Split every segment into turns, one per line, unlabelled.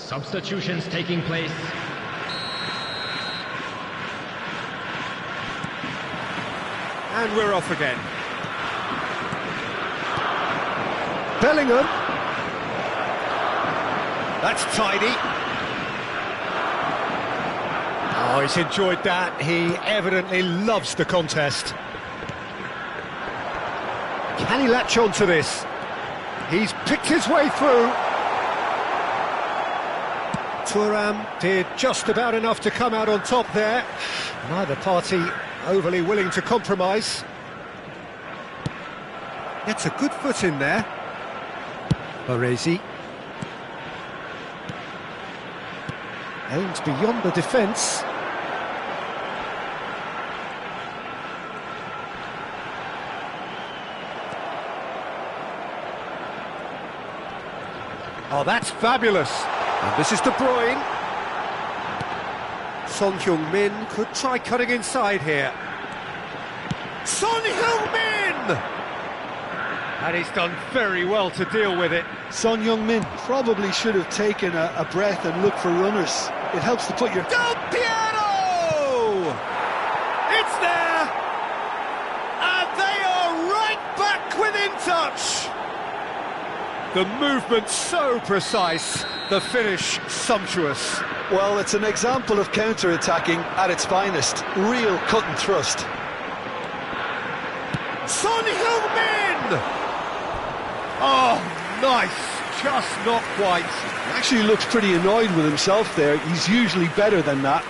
Substitutions taking place.
And we're off again. Bellingham. That's tidy. Oh, he's enjoyed that. He evidently loves the contest. Can he latch on to this? He's picked his way through. Thuram did just about enough to come out on top there. Neither party overly willing to compromise. Gets a good foot in there. Baresi. Aims beyond the defence. Oh, that's fabulous. And this is De Bruyne. Son Heung-min could try cutting inside here. Son Heung-min! And he's done very well to deal with it.
Son Heung-min probably should have taken a breath and looked for runners. It helps to put your...
Del Piero! It's there! And they are right back within touch! The movement so precise, the finish sumptuous.
Well, it's an example of counter-attacking at its finest. Real cut and thrust.
Son Heung-min! Oh, nice, just not quite.
He actually looks pretty annoyed with himself there. He's usually better than that.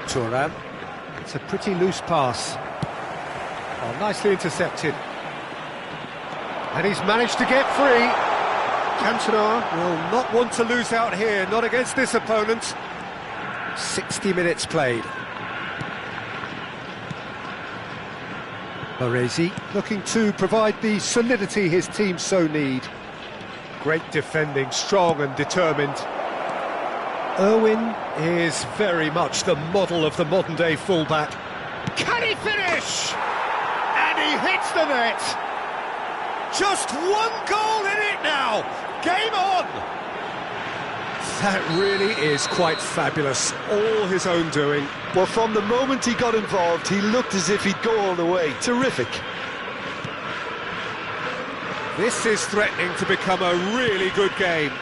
Thuram. It's a pretty loose pass. Oh, nicely intercepted. And he's managed to get free. Cantona will not want to lose out here, not against this opponent. 60 minutes played. Baresi looking to provide the solidity his team so need. Great defending, strong and determined. Irwin is very much the model of the modern-day fullback. Can he finish? And he hits the net! Just one goal in it now! Game on! That really is quite fabulous. All his own doing.
Well, from the moment he got involved, he looked as if he'd go all the way. Terrific.
This is threatening to become a really good game.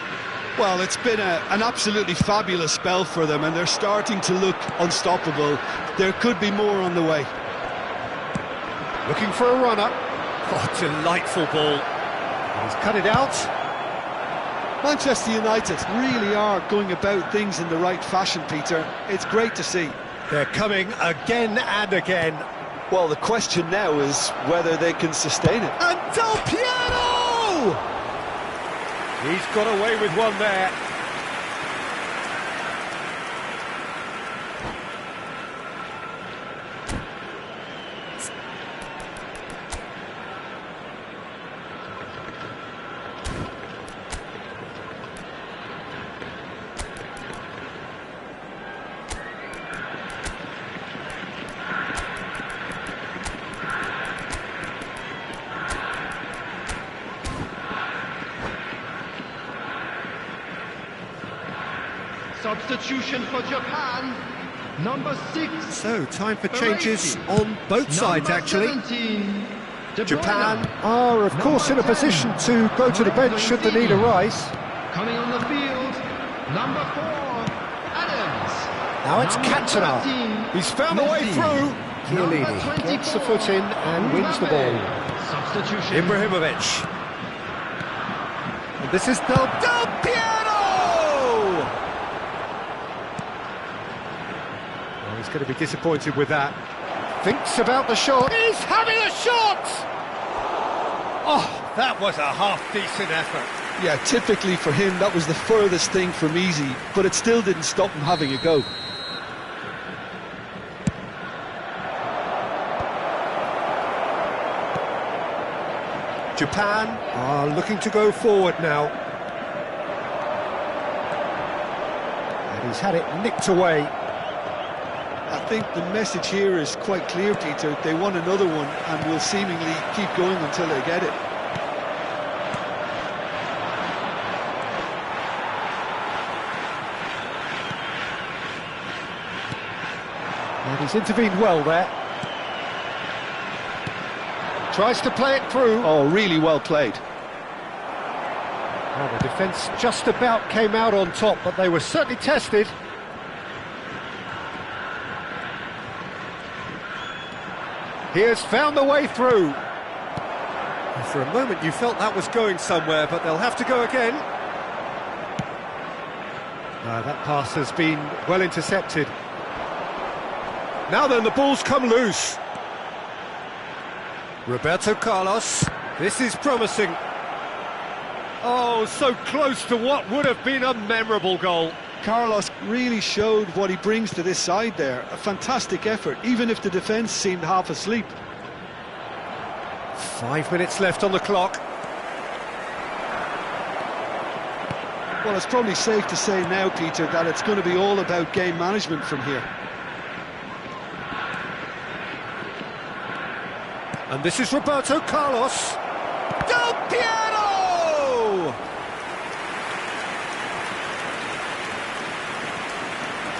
Well, it's been an absolutely fabulous spell for them, and they're starting to look unstoppable. There could be more on the way.
Looking for a runner. Oh, delightful ball. He's cut it out.
Manchester United really are going about things in the right fashion, Peter. It's great to see.
They're coming again and again.
Well, the question now is whether they can sustain it.
And Del Piero! He's got away with one there.
Substitution for Japan, number 6.
So, time for changes on both sides, actually.
17,
Japan are, of course, in a position to go to the bench should the need arise.
Coming on the field, number 4, Adams.
Now it's
Number
Cantona.
13,
He's found a way
Messi.
through.
Number
Chiellini
24,
gets the foot in and wins the ball.
Substitution.
Ibrahimovic. And this is Del Piero! Oh, he's going to be disappointed with that. Thinks about the shot. He's having a shot! Oh, that was a half-decent effort.
Yeah, typically for him, that was the furthest thing from easy, but it still didn't stop him having a go.
Japan are looking to go forward now. And he's had it nicked away.
I think the message here is quite clear, Peter. They want another one and will seemingly keep going until they get it.
And he's intervened well there. Tries to play it through.
Oh, really well played.
Now the defence just about came out on top, but they were certainly tested. He has found the way through. And for a moment you felt that was going somewhere, but they'll have to go again. That pass has been well intercepted. Now then, the ball's come loose. Roberto Carlos, this is promising. Oh, so close to what would have been a memorable goal.
Carlos really showed what he brings to this side there. A fantastic effort, even if the defence seemed half asleep.
5 minutes left on the clock.
Well, it's probably safe to say now, Peter, that it's going to be all about game management from here.
And this is Roberto Carlos. Del Piero!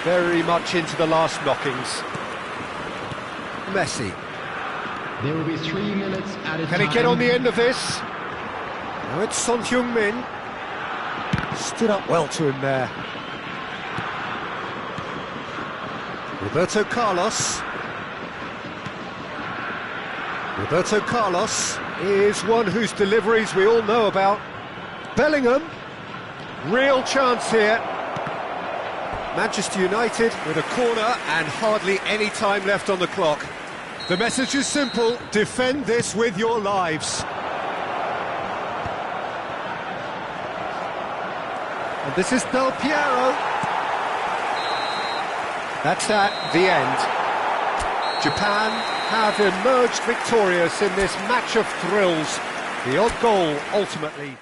Very much into the last knockings. Messi.
There will be 3 minutes at a time.
Can he get on the end of this? Now it's Son Heung-min. Stood up well to him there. Roberto Carlos. Roberto Carlos is one whose deliveries we all know about. Bellingham. Real chance here. Manchester United with a corner and hardly any time left on the clock. The message is simple: defend this with your lives. And this is Del Piero. That's at the end. Japan have emerged victorious in this match of thrills. The odd goal ultimately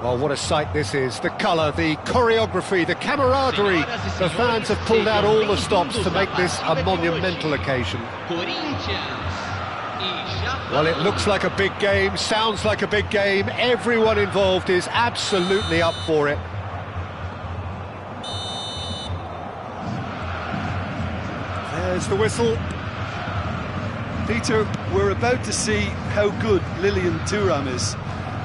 Well, what a sight this is. The colour, the choreography, the camaraderie. The fans have pulled out all the stops to make this a monumental occasion. Well, it looks like a big game, sounds like a big game. Everyone involved is absolutely up for it. There's the whistle.
Peter, we're about to see how good Lilian Thuram is.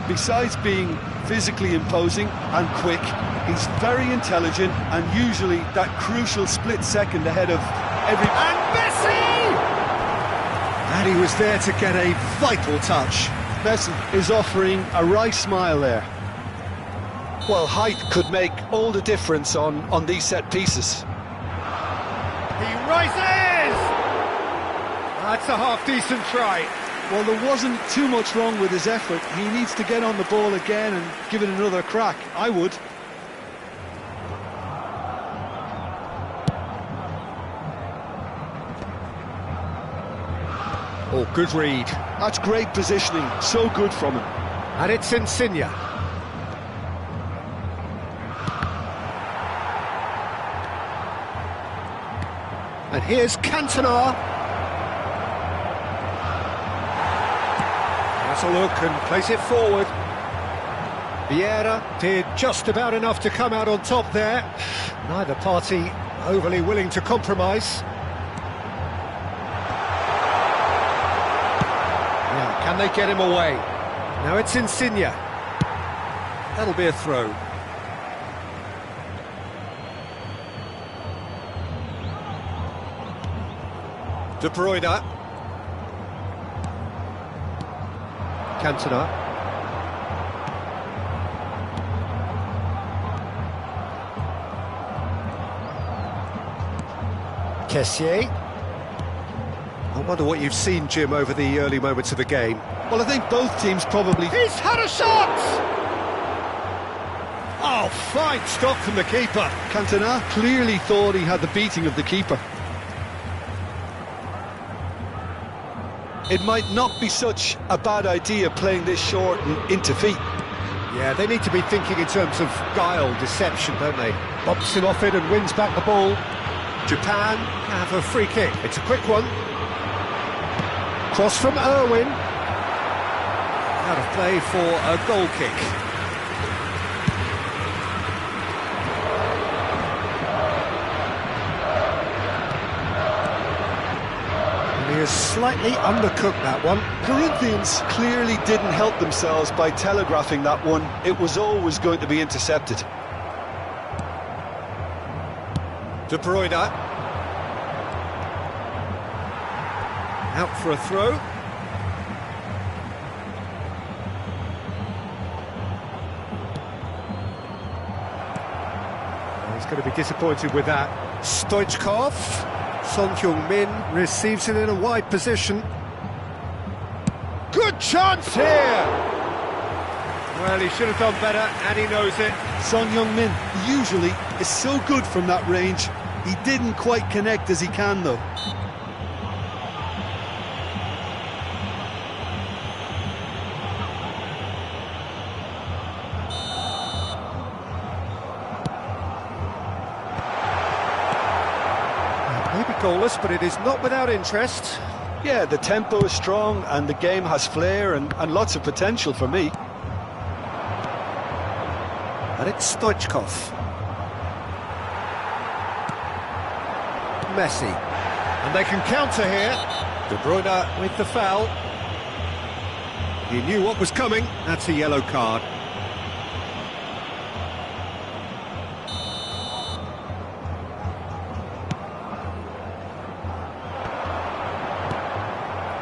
Besides being physically imposing and quick, he's very intelligent and usually that crucial split second ahead of every...
And Messi! And he was there to get a vital touch.
Messi is offering a wry smile there. Well, height could make all the difference on these set pieces.
He rises! That's a half-decent try.
Well, there wasn't too much wrong with his effort. He needs to get on the ball again and give it another crack. I would.
Oh, good read.
That's great positioning. So good from him.
And it's Insigne. And here's Cantona. Has a look and plays it forward. Vieira did just about enough to come out on top there. Neither party overly willing to compromise. Yeah, can they get him away? Now it's Insigne. That'll be a throw. De Bruyne. Cantona. Kessié. I wonder what you've seen, Jim, over the early moments of the game.
Well, I think both teams probably...
He's had a shot! Oh, fine stop from the keeper.
Cantona clearly thought he had the beating of the keeper. It might not be such a bad idea playing this short and into feet.
Yeah, they need to be thinking in terms of guile, deception, don't they? Bumps him off it and wins back the ball. Japan have a free kick. It's a quick one. Cross from Irwin. Out of play for a goal kick. And he has slightly undercooked that one.
Corinthians clearly didn't help themselves by telegraphing that one. It was always going to be intercepted.
De Bruyne. Out for a throw. He's going to be disappointed with that. Stoichkov. Son Heung-min receives it in a wide position. Good chance here! Well, he should have done better, and he knows it.
Son Heung-min usually is so good from that range. He didn't quite connect as he can, though.
Maybe goalless, but it is not without interest.
Yeah, the tempo is strong, and the game has flair and lots of potential for me.
And it's Stoichkov. Messi. And they can counter here. De Bruyne with the foul. He knew what was coming. That's a yellow card.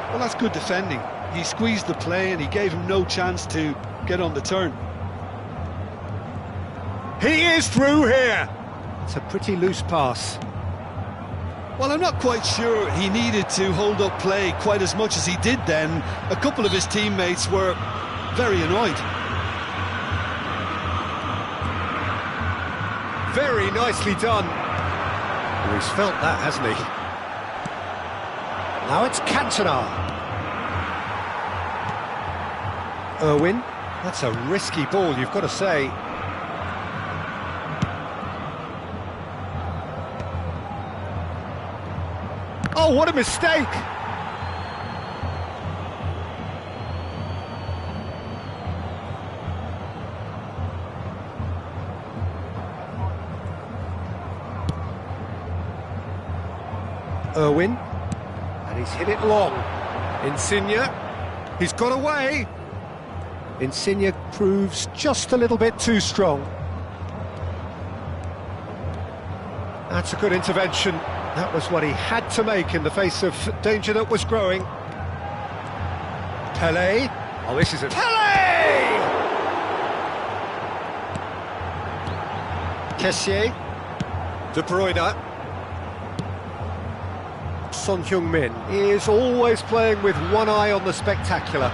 Well, that's good defending. He squeezed the play and he gave him no chance to get on the turn.
He is through here. It's a pretty loose pass.
Well, I'm not quite sure he needed to hold up play quite as much as he did then. A couple of his teammates were very annoyed.
Very nicely done. Oh, he's felt that, hasn't he? Now it's Cantona. Irwin. That's a risky ball, you've got to say. Oh, what a mistake! Irwin, and he's hit it long. Insigne, he's got away. Insigne proves just a little bit too strong. That's a good intervention. That was what he had to make in the face of danger that was growing. Pelé. Oh, this is it. Pelé! Kessié. De Bruyne. Son Heung-min is always playing with one eye on the spectacular.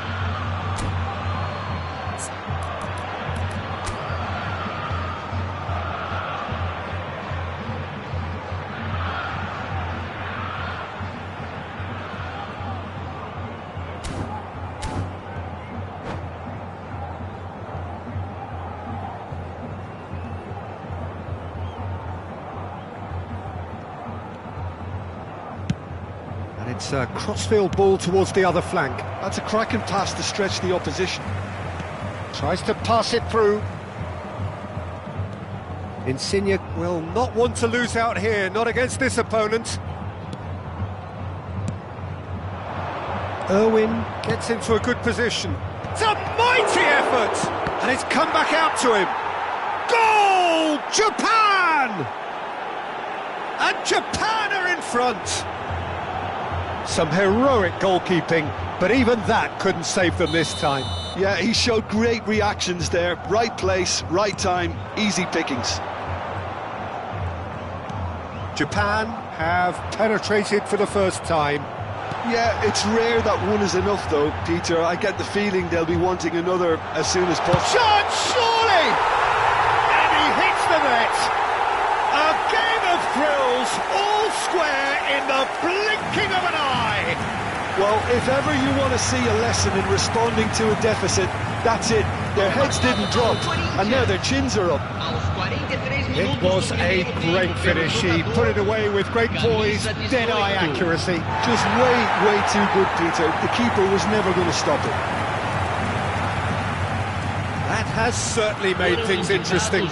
It's a crossfield ball towards the other flank.
That's a cracking pass to stretch the opposition.
Tries to pass it through. Insigne will not want to lose out here, not against this opponent. Irwin gets into a good position. It's a mighty effort! And it's come back out to him. Goal! Japan! And Japan are in front. Some heroic goalkeeping, but even that couldn't save them this time.
Yeah, he showed great reactions there. Right place, right time, easy pickings.
Japan have penetrated for the first time.
Yeah, it's rare that one is enough though, Peter. I get the feeling they'll be wanting another as soon as possible.
Shot, surely! And he hits the net. A game of thrills, all square in the blinking of an eye.
Well, if ever you want to see a lesson in responding to a deficit, that's it. Their heads didn't drop, and now their chins are up.
It was a great finish. He put it away with great poise, dead-eye accuracy.
Just way too good, Peter. The keeper was never going to stop it.
That has certainly made things interesting.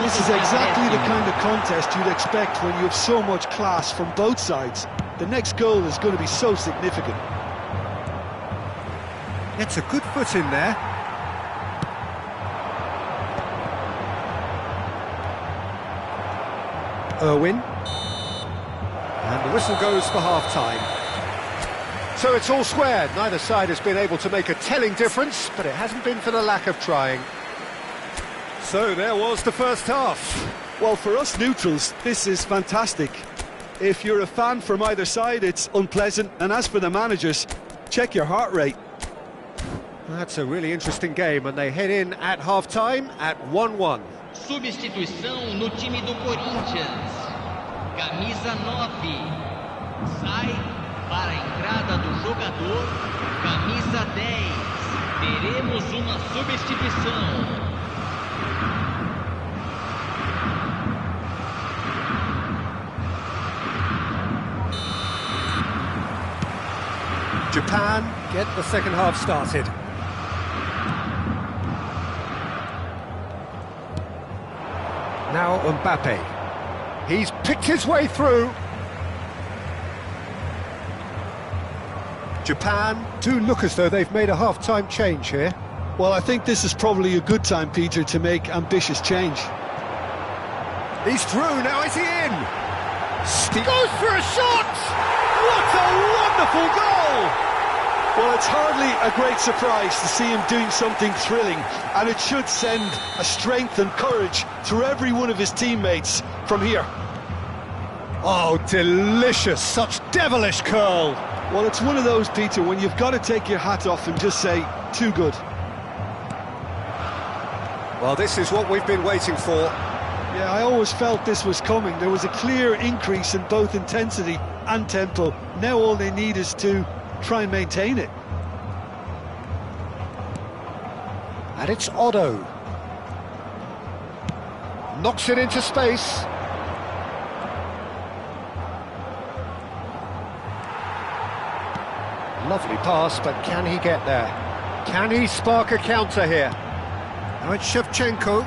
This is exactly the kind of contest you'd expect when you have so much class from both sides. The next goal is going to be so significant.
It's a good foot in there. Irwin. And the whistle goes for half-time. So it's all square. Neither side has been able to make a telling difference, but it hasn't been for the lack of trying. So there was the first half.
Well, for us neutrals, this is fantastic. If you're a fan from either side, it's unpleasant. And as for the managers, check your heart rate.
That's a really interesting game, and they head in at half-time at 1-1.
Substituição no time do Corinthians. Camisa 9. Sai para a entrada do jogador. Camisa 10. Teremos uma substituição.
Japan get the second half started. Now Mbappe. He's picked his way through. Japan do look as though they've made a half-time change here.
Well, I think this is probably a good time, Peter, to make ambitious change.
He's through, now is he in? He goes for a shot! What a wonderful goal!
Well, it's hardly a great surprise to see him doing something thrilling, and it should send a strength and courage through every one of his teammates from here.
Oh, delicious, such devilish curl.
Well, it's one of those, Peter, when you've got to take your hat off and just say, too good.
Well, this is what we've been waiting for.
Yeah, I always felt this was coming. There was a clear increase in both intensity and tempo. Now all they need is to try and maintain it.
And it's Otto. Knocks it into space. Lovely pass, but can he get there? Can he spark a counter here? Now it's Shevchenko.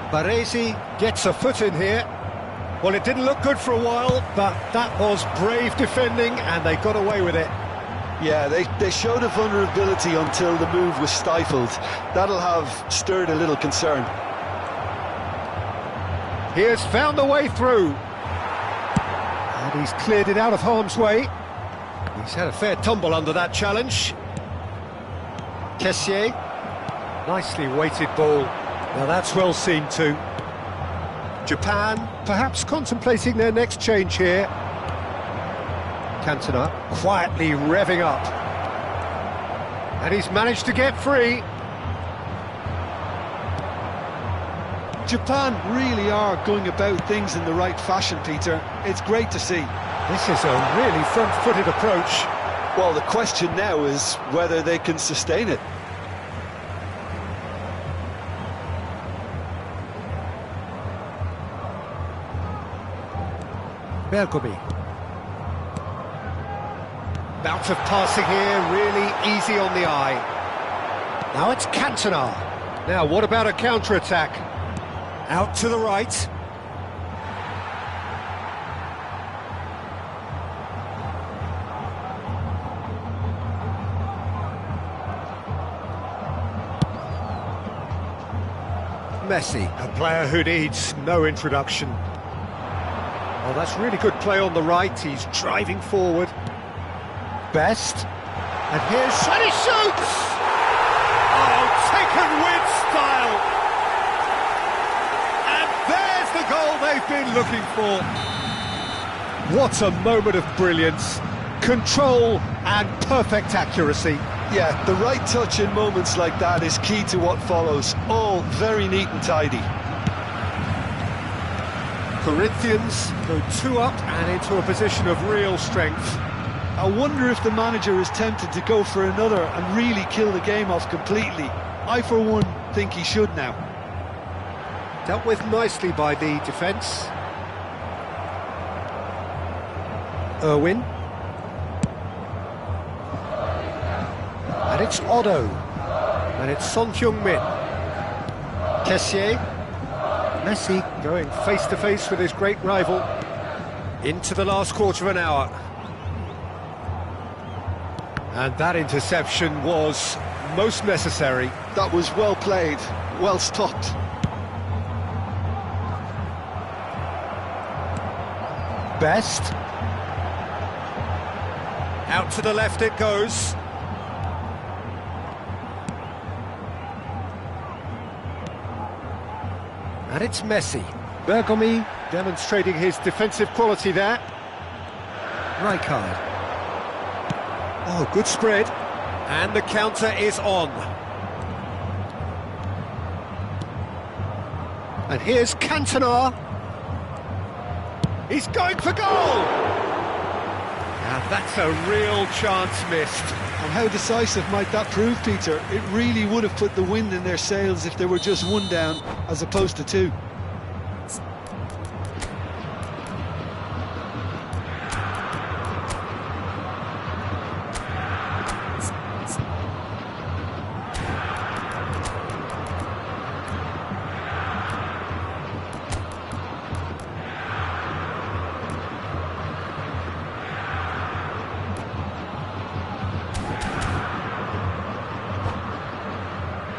Baresi gets a foot in here. Well, it didn't look good for a while, but that was brave defending, and they got away with it.
Yeah, they showed a vulnerability until the move was stifled. That'll have stirred a little concern.
He has found a way through. And he's cleared it out of harm's way. He's had a fair tumble under that challenge. Kessié. Nicely weighted ball. Now that's well seen too. Japan perhaps contemplating their next change here. Cantona quietly revving up. And he's managed to get free.
Japan really are going about things in the right fashion, Peter. It's great to see.
This is a really front-footed approach.
Well, the question now is whether they can sustain it.
Bergomi. Bout of passing here, really easy on the eye. Now it's Cantona. Now, what about a counter-attack? Out to the right. Messi, a player who needs no introduction. Oh, that's really good play on the right. He's driving forward. Best. And here's... and he shoots! Oh, taken with style! And there's the goal they've been looking for. What a moment of brilliance. Control and perfect accuracy.
Yeah, the right touch in moments like that is key to what follows. All very neat and tidy.
Corinthians go 2 up and into a position of real strength.
I wonder if the manager is tempted to go for another and really kill the game off completely. I, for one, think he should now.
Dealt with nicely by the defence. Irwin. And it's Otto. And it's Son Heung-min. Kessié. Messi going face-to-face with his great rival. Into the last quarter of an hour. And that interception was most necessary.
That was well played, well stopped.
Best. Out to the left it goes. And it's Messi. Bergomi demonstrating his defensive quality there. Rijkaard. Oh, good spread. And the counter is on. And here's Cantona. He's going for goal! Now that's a real chance missed.
And how decisive might that prove, Peter? It really would have put the wind in their sails if they were just 1 down as opposed to 2.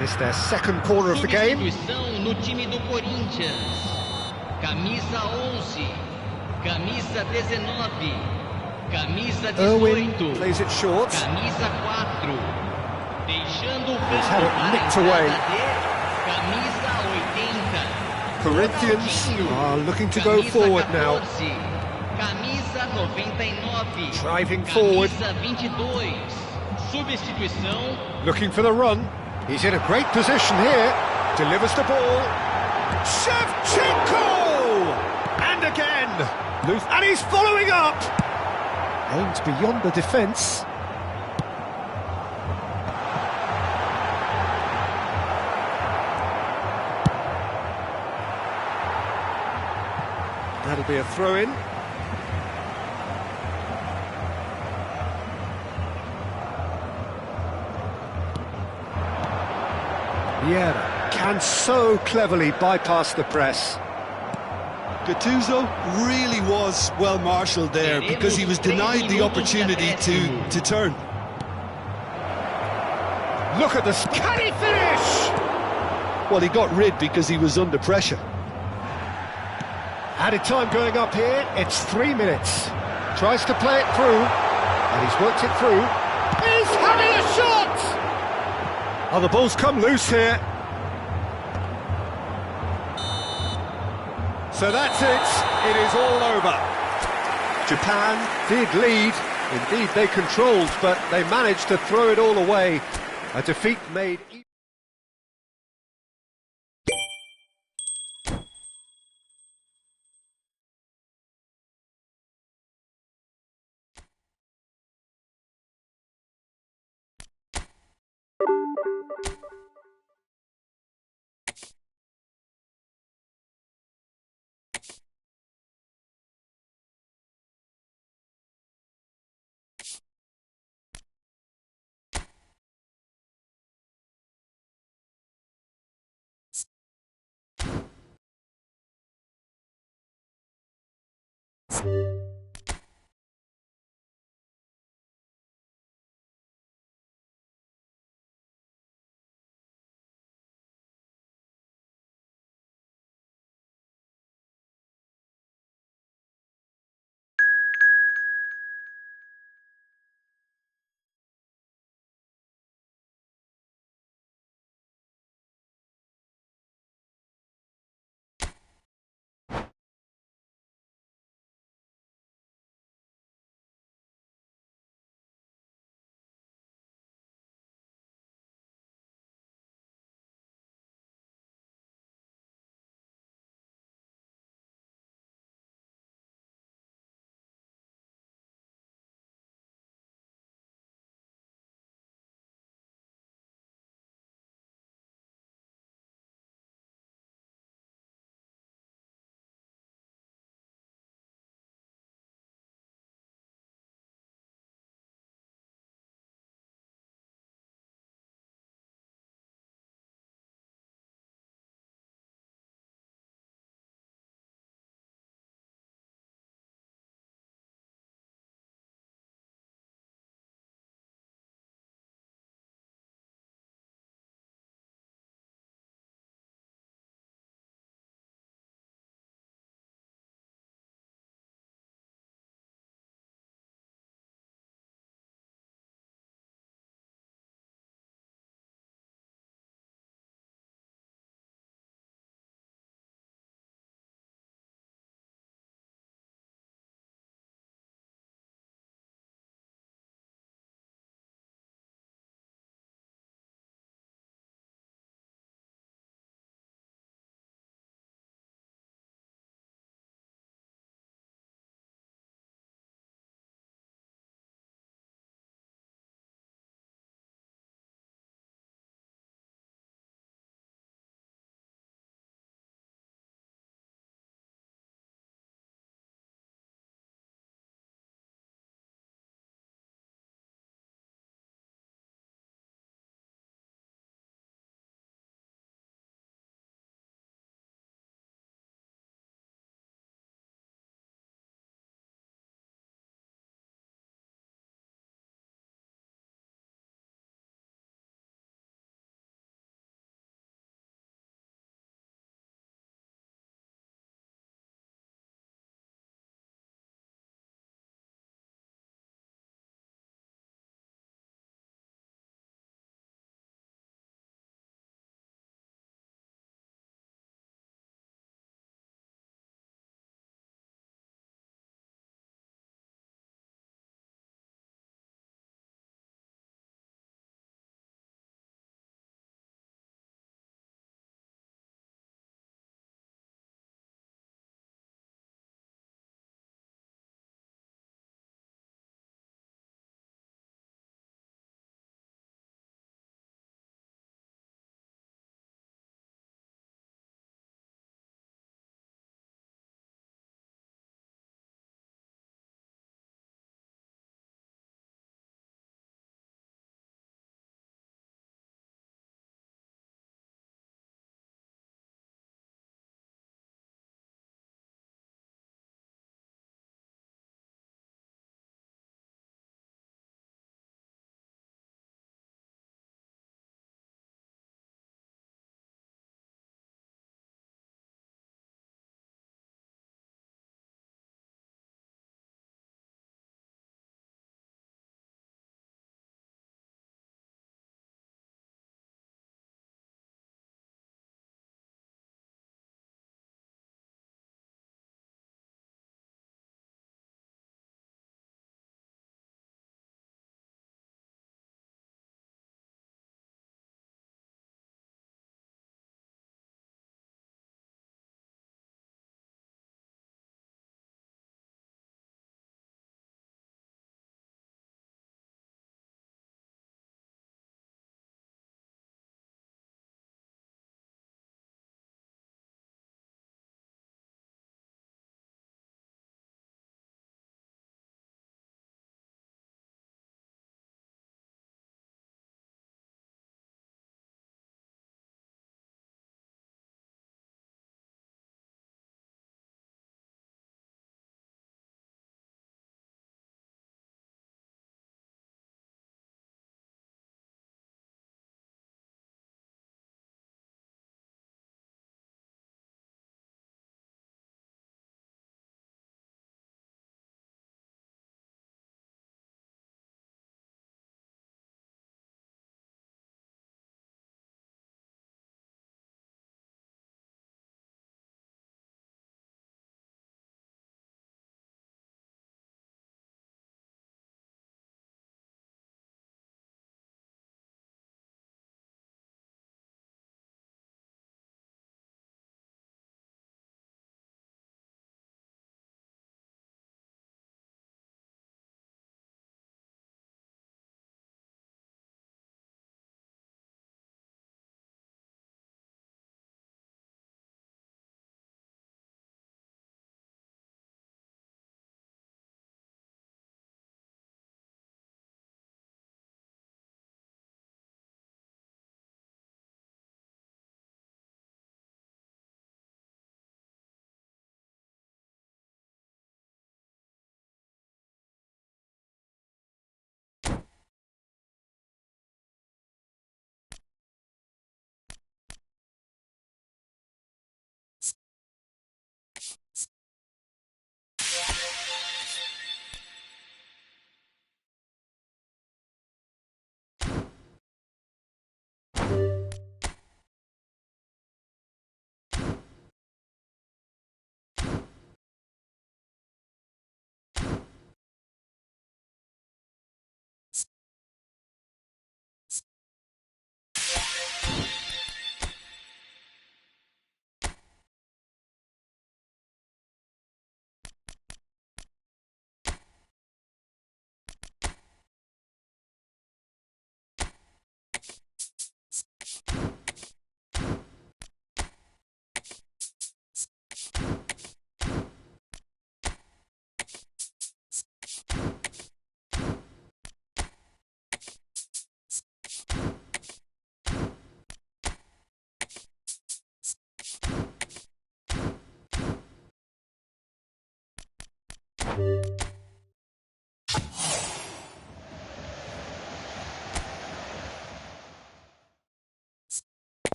It's their second quarter of the game.
Substituição no time do Corinthians. Camisa 11, camisa 19, camisa 18,
Irwin plays it short.
camisa 4, deixando o
He's had
campo
it
para a
nicked away.
entrada de camisa 80.
Corinthians are looking to go forward now.
Camisa 99,
Driving forward.
camisa 22, substituição.
Looking for the run. He's in a great position here. Delivers the ball. Shevchenko! And again. And he's following up. Aimed beyond the defence. That'll be a throw-in. Vieira can so cleverly bypass the press.
Gattuso really was well marshalled there because he was denied the opportunity to turn.
Look at this. Can he finish?
Well, he got rid because he was under pressure.
Added time going up here. It's 3 minutes. Tries to play it through, and he's worked it through. He's having a shot! Oh, the ball's come loose here. So that's it. It is all over. Japan did lead. Indeed, they controlled, but they managed to throw it all away. A defeat made...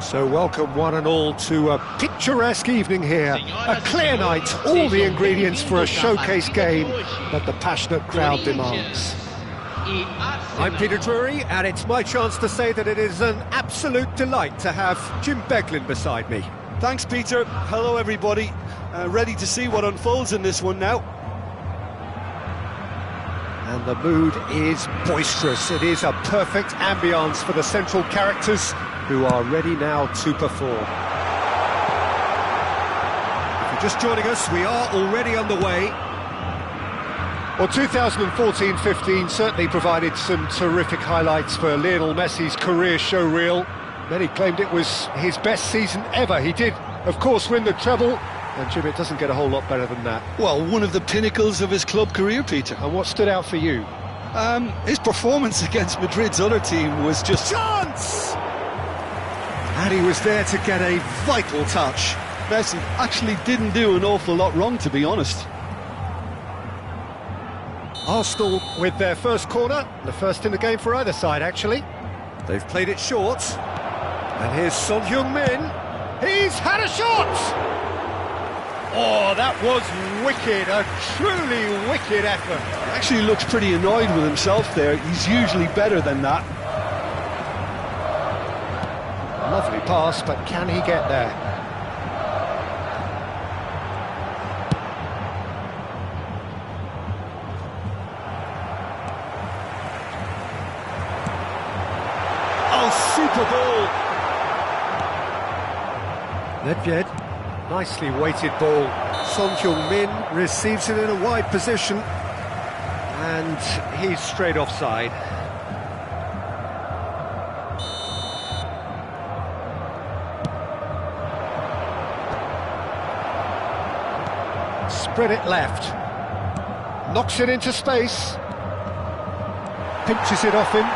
So welcome one and all to a picturesque evening here, a clear night, all the ingredients for a showcase game that the passionate crowd demands. I'm Peter Drury, and it's my chance to say that it is an absolute delight to have Jim Beglin beside me.
Thanks, Peter. Hello, everybody. Ready to see what unfolds in this one now.
And the mood is boisterous. It is a perfect ambience for the central characters who are ready now to perform. If you're just joining us, we are already underway. Well, 2014-15 certainly provided some terrific highlights for Lionel Messi's career showreel. Many claimed it was his best season ever. He did, of course, win the treble. And Jim, it doesn't get a whole lot better than that.
Well, one of the pinnacles of his club career, Peter.
And what stood out for you?
His performance against Madrid's other team was just...
Chance! And he was there to get a vital touch.
Messi actually didn't do an awful lot wrong, to be honest.
Arsenal with their first corner, the first in the game for either side, actually. They've played it short. And here's Son Heung-min. He's had a shot! Oh, that was wicked, a truly wicked effort.
He actually looks pretty annoyed with himself there. He's usually better than that.
Lovely pass, but can he get there? Oh, super ball! Nedved. Nicely weighted ball. Son Heung-min receives it in a wide position, and he's straight offside. Spread it left. Knocks it into space. Pinches it off him.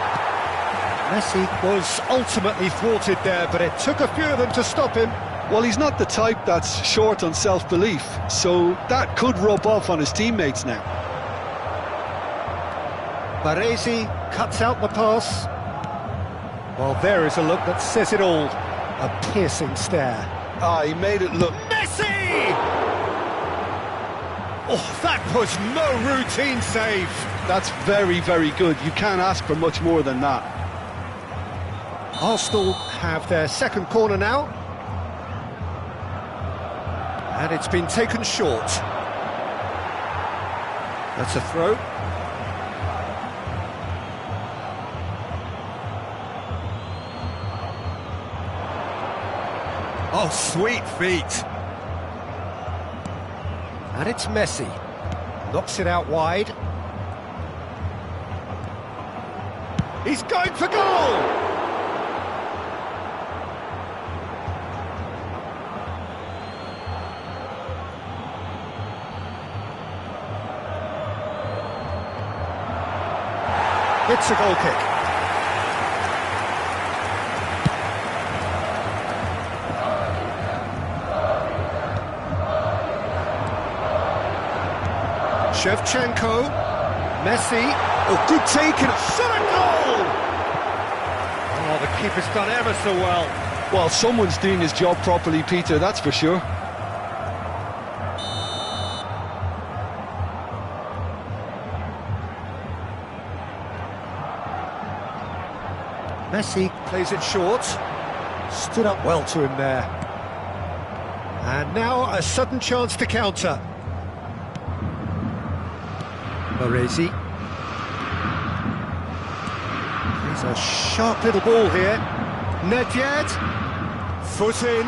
Messi was ultimately thwarted there, but it took a few of them to stop him.
Well, he's not the type that's short on self-belief, so that could rub off on his teammates now.
Baresi cuts out the pass. Well, there is a look that says it all. A piercing stare.
Ah, he made it look...
Messi! Oh, that was no routine save.
That's very, very good. You can't ask for much more than that.
Arsenal have their second corner now. And it's been taken short. That's a throw. Oh, sweet feet. And it's Messi. Knocks it out wide. He's going for goal! It's a goal kick. Shevchenko, Messi, oh, good taken, shot a goal! Oh, the keeper's done ever so well.
Well, someone's doing his job properly, Peter, that's for sure.
Messi plays it short, stood up well to him there. And now a sudden chance to counter. Baresi. There's a sharp little ball here. Nedved, foot in.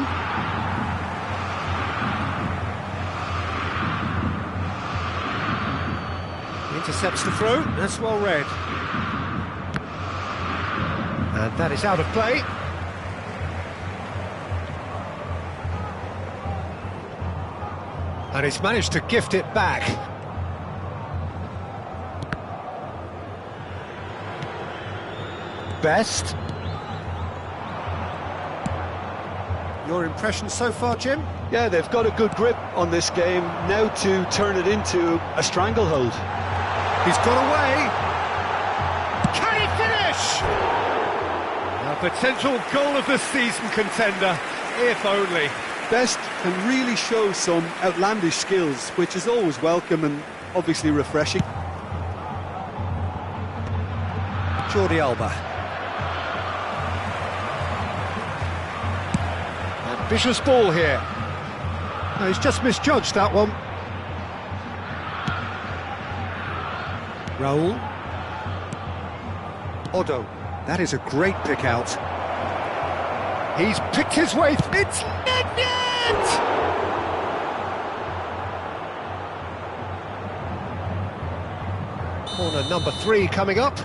Intercepts the throw, that's well read. And that is out of play. And he's managed to gift it back. Best. Your impression so far, Jim?
Yeah, they've got a good grip on this game, now to turn it into a stranglehold.
He's got away. Can he finish? A A potential goal of the season contender, if only.
Best can really show some outlandish skills, which is always welcome and obviously refreshing.
Jordi Alba. Ambitious ball here. No, he's just misjudged that one. Raul. Odo. That is a great pick out. He's picked his way. It's Nedved! Corner number 3 coming up.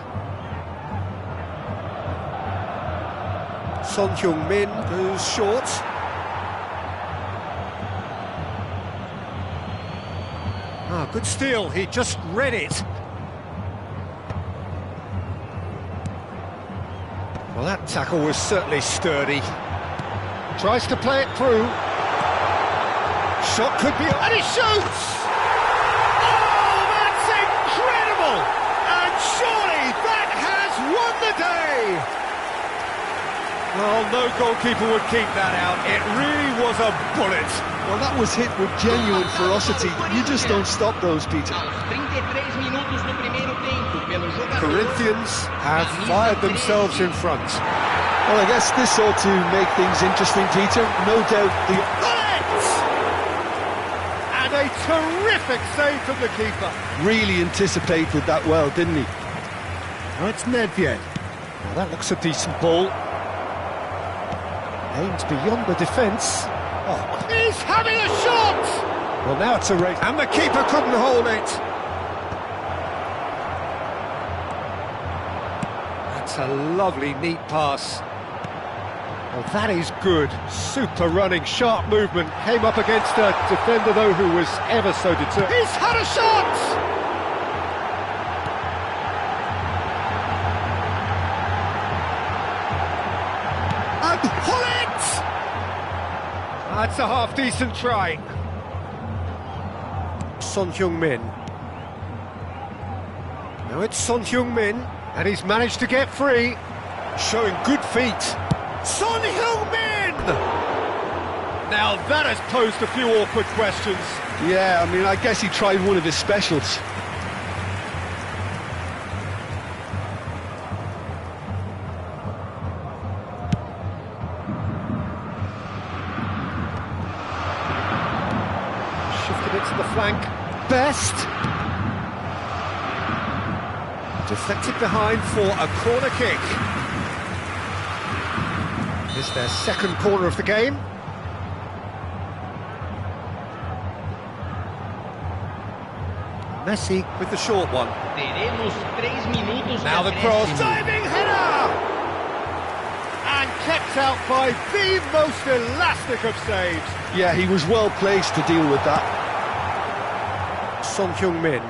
Son Heung-min goes short. Ah, good steal. He just read it. Well, that tackle was certainly sturdy. Tries to play it through. Shot could be... and he shoots! Oh, that's incredible! And surely that has won the day! Well, no goalkeeper would keep that out. It really was a bullet.
Well, that was hit with genuine ferocity. You just don't stop those, Peter.
Corinthians have fired themselves in front.
Well, I guess this ought to make things interesting, Peter. No doubt the...
bullet! And a terrific save from the keeper.
Really anticipated that well, didn't he?
Now it's Nedved. Now that looks a decent ball. Aimed beyond the defence. Oh, he's having a shot! Well, now it's a race, and the keeper couldn't hold it. That's a lovely, neat pass. Well, that is good. Super running, sharp movement. Came up against a defender, though, who was ever so determined. He's had a shot! That's a half-decent try. Son Heung-min. Now it's Son Heung-min, and he's managed to get free. Showing good feet. Son Heung-min! Now that has posed a few awkward questions.
Yeah, I mean, I guess he tried one of his specials.
To the flank, Best deflected behind for a corner kick. This is their second corner of the game. Messi with the short one. Now the cross, diving header! And kept out by the most elastic of saves.
Yeah, he was well placed to deal with that.
Son Heung-min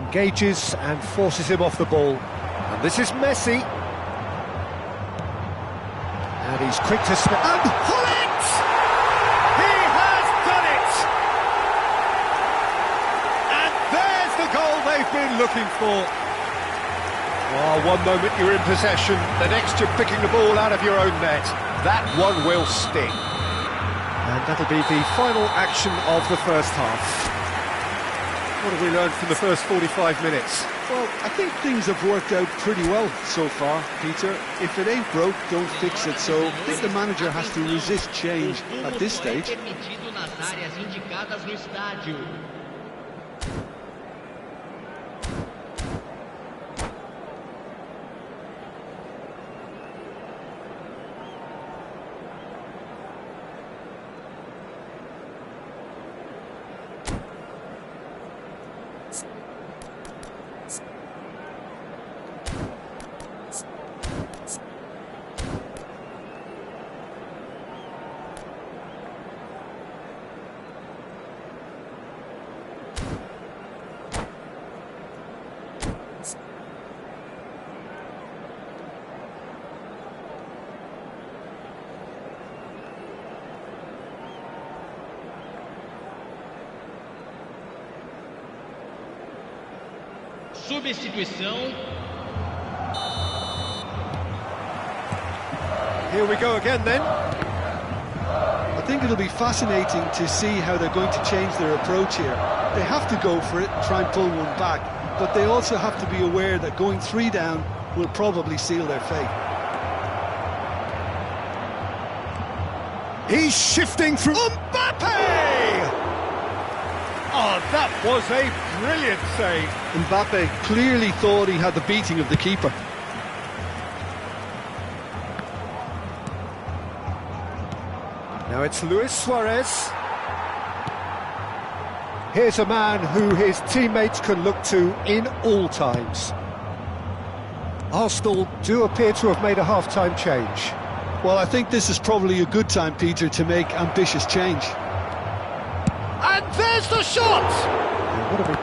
engages and forces him off the ball. And this is Messi. And he's quick to snap. And pull it! He has done it! And there's the goal they've been looking for. Oh, one moment you're in possession, the next you're picking the ball out of your own net. That one will sting. And that'll be the final action of the first half. What have we learned from the first 45 minutes?
Well, I think things have worked out pretty well so far, Peter. If it ain't broke, don't fix it. So I think the manager has to resist change at this stage.
Substituição.
Here we go again then.
I think it'll be fascinating to see how they're going to change their approach here. They have to go for it and try and pull one back, but they also have to be aware that going 3 down will probably seal their fate.
He's shifting through Mbappe! Oh, that was a brilliant save.
Mbappe clearly thought he had the beating of the keeper.
Now it's Luis Suarez. Here's a man who his teammates can look to in all times. Arsenal do appear to have made a half-time change.
Well, I think this is probably a good time, Peter, to make ambitious change.
And there's the shot!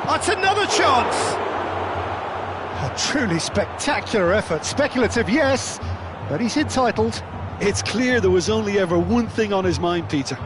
That's another chance! A truly spectacular effort. Speculative, yes, but he's entitled.
It's clear there was only ever one thing on his mind, Peter.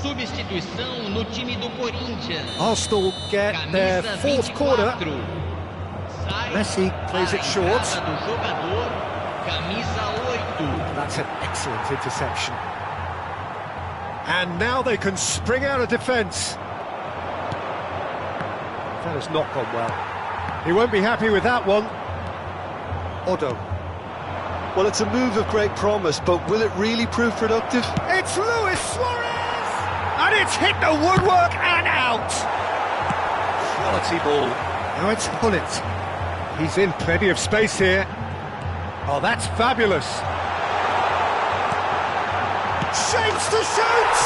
Substituição no time do Corinthians.
Arsenal get their fourth corner.
Sai
Messi plays it short.
para a entrada do jogador, camisa 8.
That's an excellent interception. And now they can spring out of defence. That has not gone well. He won't be happy with that one. Odo.
Well, it's a move of great promise, but will it really prove productive?
It's Luis Suarez! And it's hit the woodwork and out! Quality ball. Now it's Hullet. He's in plenty of space here. Oh, that's fabulous. Shapes to shoot!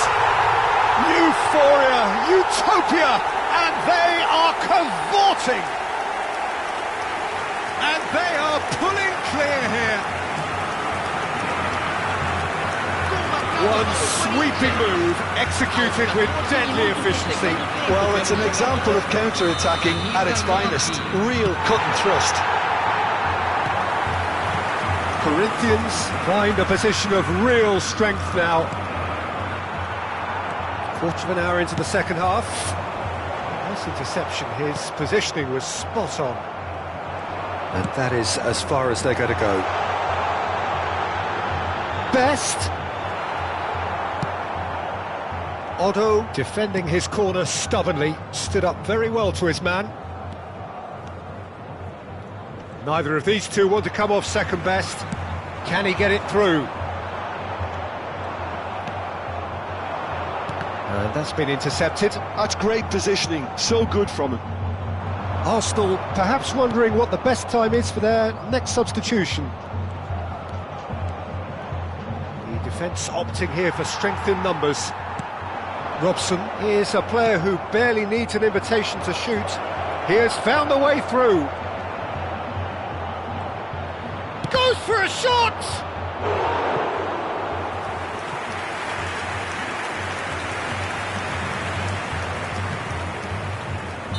Euphoria, utopia, and they are cavorting. And they are pulling clear here. One sweeping move, executed with deadly efficiency.
Well, it's an example of counter-attacking at its finest. Real cut and thrust.
Corinthians find a position of real strength now. Quarter of an hour into the second half. Nice interception, his positioning was spot on. And that is as far as they're going to go. Best. Odo, defending his corner stubbornly, stood up very well to his man. Neither of these two want to come off second best. Can he get it through? And that's been intercepted.
That's great positioning, so good from him.
Arsenal perhaps wondering what the best time is for their next substitution. The defence opting here for strength in numbers. Robson is a player who barely needs an invitation to shoot. He has found a way through. Goes for a shot!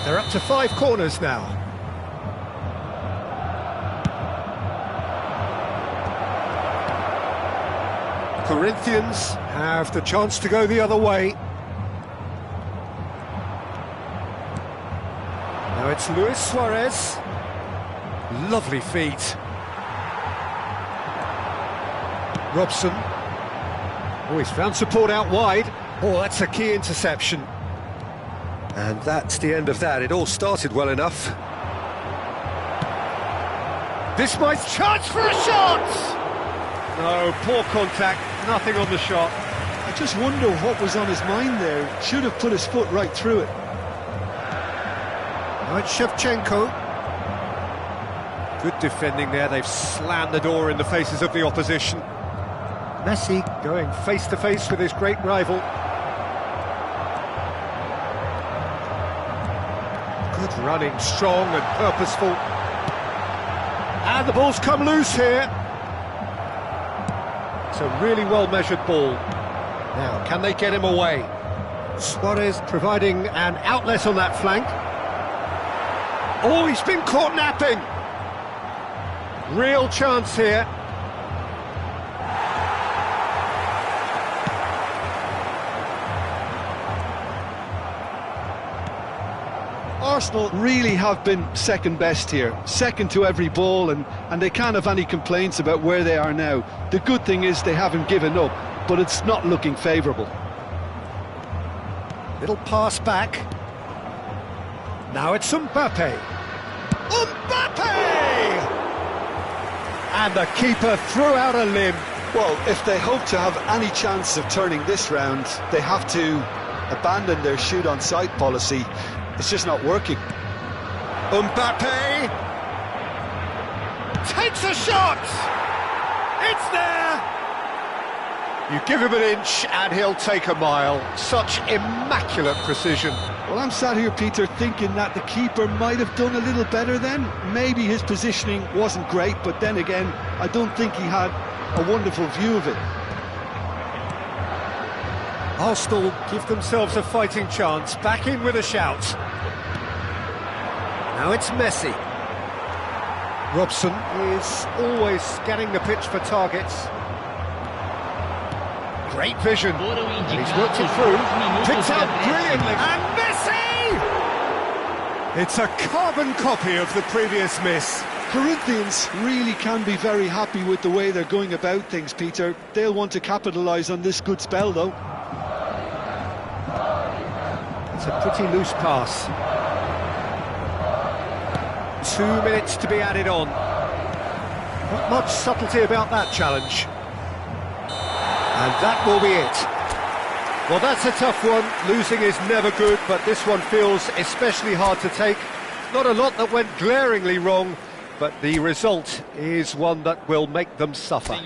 They're up to 5 corners now. Corinthians have the chance to go the other way. Now it's Luis Suarez. Lovely feet. Robson. Oh, he's found support out wide. Oh, that's a key interception. And that's the end of that. It all started well enough. This might chance for a shot! No, poor contact, nothing on the shot.
I just wonder what was on his mind there. Should have put his foot right through it.
Now it's Shevchenko. Good defending there, they've slammed the door in the faces of the opposition. Messi going face-to-face with his great rival. Good running, strong and purposeful. And the ball's come loose here. It's a really well-measured ball. Now, can they get him away? Suarez providing an outlet on that flank. Oh, he's been caught napping. Real chance here.
Arsenal really have been second best here, second to every ball, and they can't have any complaints about where they are now. The good thing is they haven't given up, but it's not looking favourable.
Little pass back. Now it's Mbappe. Mbappe! And the keeper threw out a limb.
Well, if they hope to have any chance of turning this round, they have to abandon their shoot-on-sight policy. It's just not working.
Mbappe takes a shot! It's there! You give him an inch and he'll take a mile. Such immaculate precision.
Well, I'm sat here, Peter, thinking that the keeper might have done a little better then. Maybe his positioning wasn't great, but then again, I don't think he had a wonderful view of it.
Arsenal give themselves a fighting chance, back in with a shout. Now it's Messi. Robson is always scanning the pitch for targets. Great vision, and he's worked it through, picked out brilliantly, and Messi! It's a carbon copy of the previous miss.
Corinthians really can be very happy with the way they're going about things, Peter. They'll want to capitalise on this good spell, though.
It's a pretty loose pass. 2 minutes to be added on. Not much subtlety about that challenge. And that will be it. Well, that's a tough one. Losing is never good, but this one feels especially hard to take. Not a lot that went glaringly wrong, but the result is one that will make them suffer.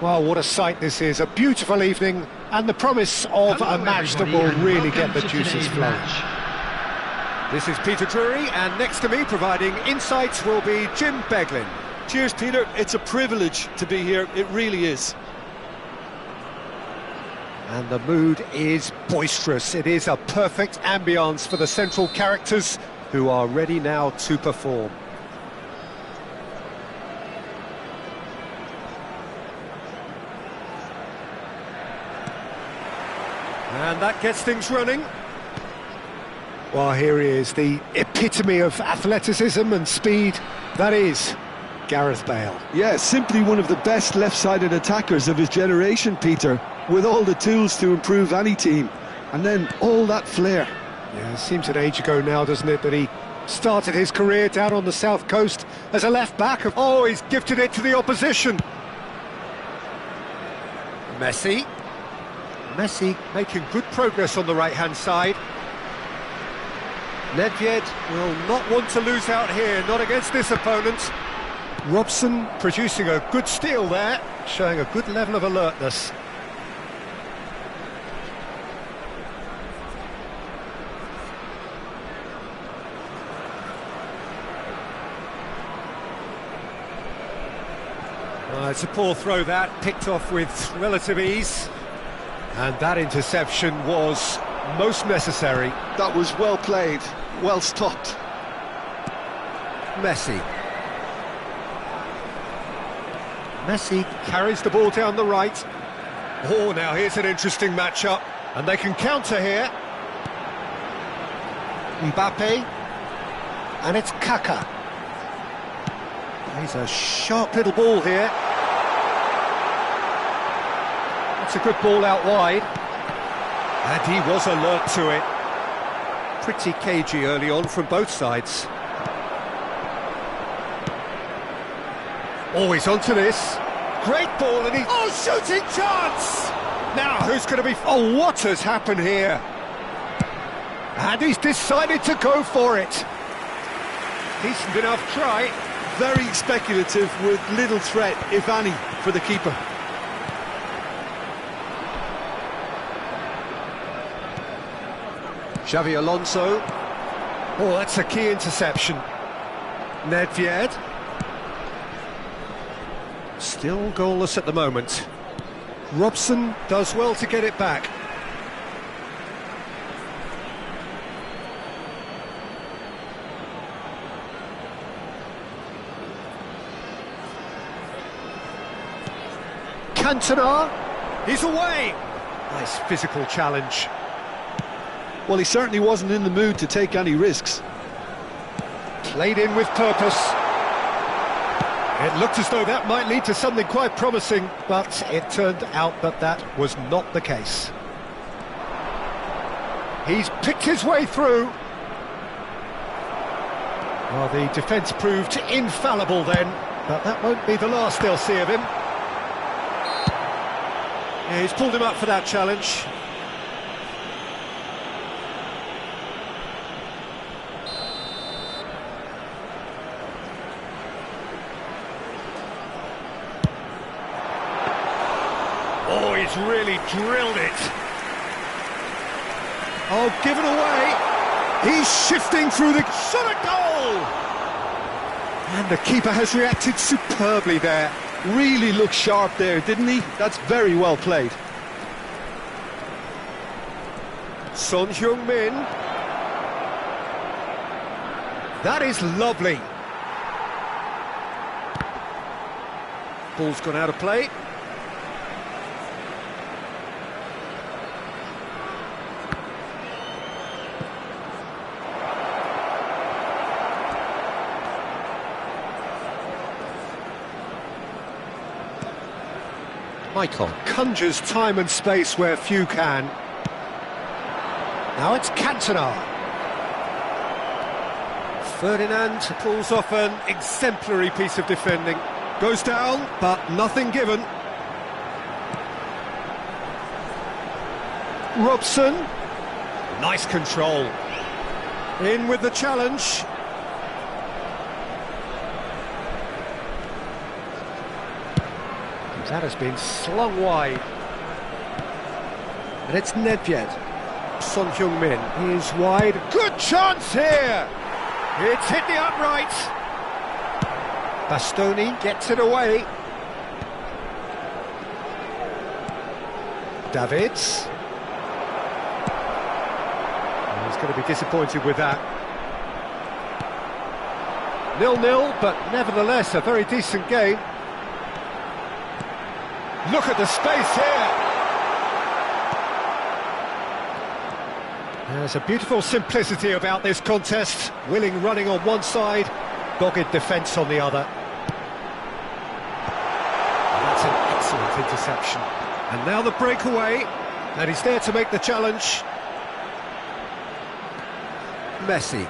Well, what a sight this is, a beautiful evening, and the promise of
Hello,
a match that
everybody,
will
and
really
welcome
get the
to
juices
today's
flowing.
match.
This is Peter Drury, and next to me providing insights will be Jim Beglin.
Cheers, Peter. It's a privilege to be here. It really is.
And the mood is boisterous. It is a perfect ambience for the central characters who are ready now to perform. And that gets things running. Well, here he is, the epitome of athleticism and speed. That is Gareth Bale.
Yeah, simply one of the best left-sided attackers of his generation, Peter, with all the tools to improve any team. And then all that flair.
Yeah, it seems an age ago now, doesn't it, that he started his career down on the south coast as a left-back. Oh, he's gifted it to the opposition. Messi making good progress on the right-hand side. Nedved will not want to lose out here, not against this opponent. Robson producing a good steal there, showing a good level of alertness. It's a poor throw that, picked off with relative ease. And that interception was most necessary.
That was well played, well stopped.
Messi carries the ball down the right. Oh, now here's an interesting matchup, and they can counter here. Mbappe, and it's Kaka. He's a sharp little ball here. That's a good ball out wide. And he was alert to it. Pretty cagey early on from both sides. Oh, he's onto this. Great ball, and shooting chance! Now, who's going to be... Oh, what has happened here? And he's decided to go for it. Decent enough try.
Very speculative with little threat, if any, for the keeper.
Xavi Alonso. Oh, that's a key interception. Nedved. Still goalless at the moment. Robson does well to get it back. Cantona. He's away. Nice physical challenge.
Well, he certainly wasn't in the mood to take any risks.
Played in with purpose. It looked as though that might lead to something quite promising, but it turned out that that was not the case. He's picked his way through. Well, the defence proved infallible then, but that won't be the last they'll see of him. Yeah, he's pulled him up for that challenge. Oh, he's really drilled it. Oh, given away. He's shifting through the... shot at goal! And the keeper has reacted superbly there.
Really looked sharp there, didn't he? That's very well played.
Son Heung-min. That is lovely. Ball's gone out of play. Michael conjures time and space where few can. Now it's Cantona. Ferdinand pulls off an exemplary piece of defending. Goes down, but nothing given. Robson. Nice control. In with the challenge. That has been slung wide. And it's Nedved. Son Heung-min is wide. Good chance here! It's hit the upright. Bastoni gets it away. Davids. He's going to be disappointed with that. 0-0, but nevertheless a very decent game. Look at the space here. There's a beautiful simplicity about this contest. Willing running on one side, dogged defence on the other. And that's an excellent interception. And now the breakaway, and he's there to make the challenge. Messi.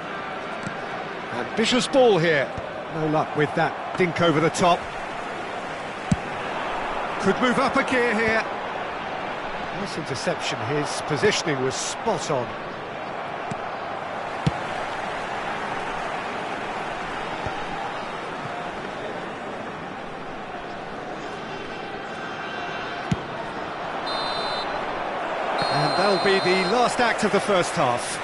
Ambitious ball here. No luck with that dink over the top. Could move up a gear here. Nice interception, his positioning was spot on. And that'll be the last act of the first half.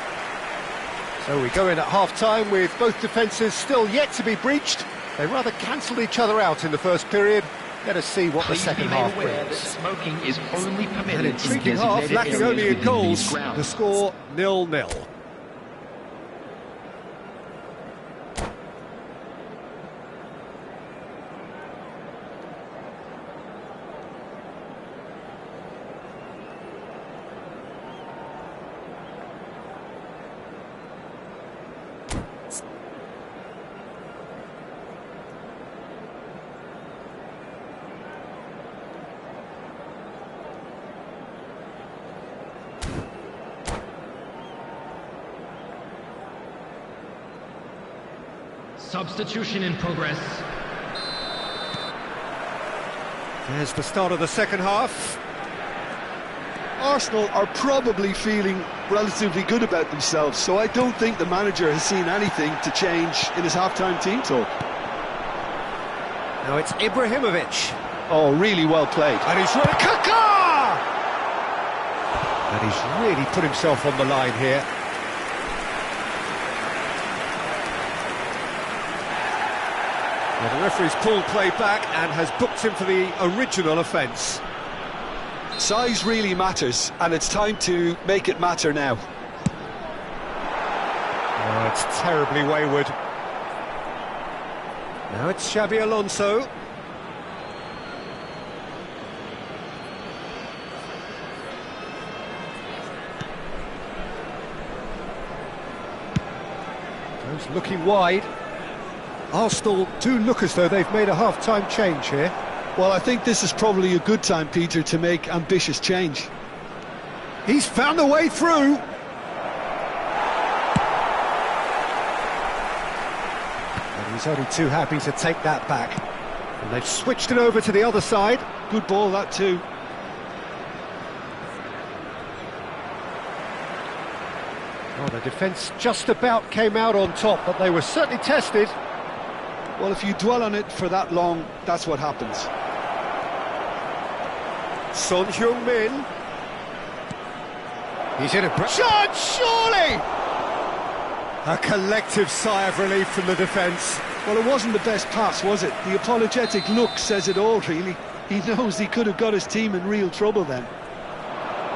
So we go in at half-time with both defences still yet to be breached. They rather cancelled each other out in the first period. Let us see what the second half brings.
Smoking is only permitted.
An intriguing half, lacking only in goals. The score 0-0.
Substitution in progress.
There's the start of the second half.
Arsenal are probably feeling relatively good about themselves, so I don't think the manager has seen anything to change in his half-time team talk.
Now it's Ibrahimovic.
Oh, really well played.
And he's really... Kaka! And he's really put himself on the line here. Well, the referee's pulled play back and has booked him for the original offence.
Size really matters, and it's time to make it matter now.
Oh, it's terribly wayward. Now it's Xabi Alonso. Goes looking wide. Arsenal do look as though they've made a half-time change here.
Well, I think this is probably a good time, Peter, to make ambitious change.
He's found a way through. And he's only too happy to take that back. And they've switched it over to the other side.
Good ball, that too.
Oh, the defence just about came out on top, but they were certainly tested.
Well, if you dwell on it for that long, that's what happens.
Son Heung-min. He's in a... Shot, surely! A collective sigh of relief from the defence.
Well, it wasn't the best pass, was it? The apologetic look says it all, really. He knows he could have got his team in real trouble then.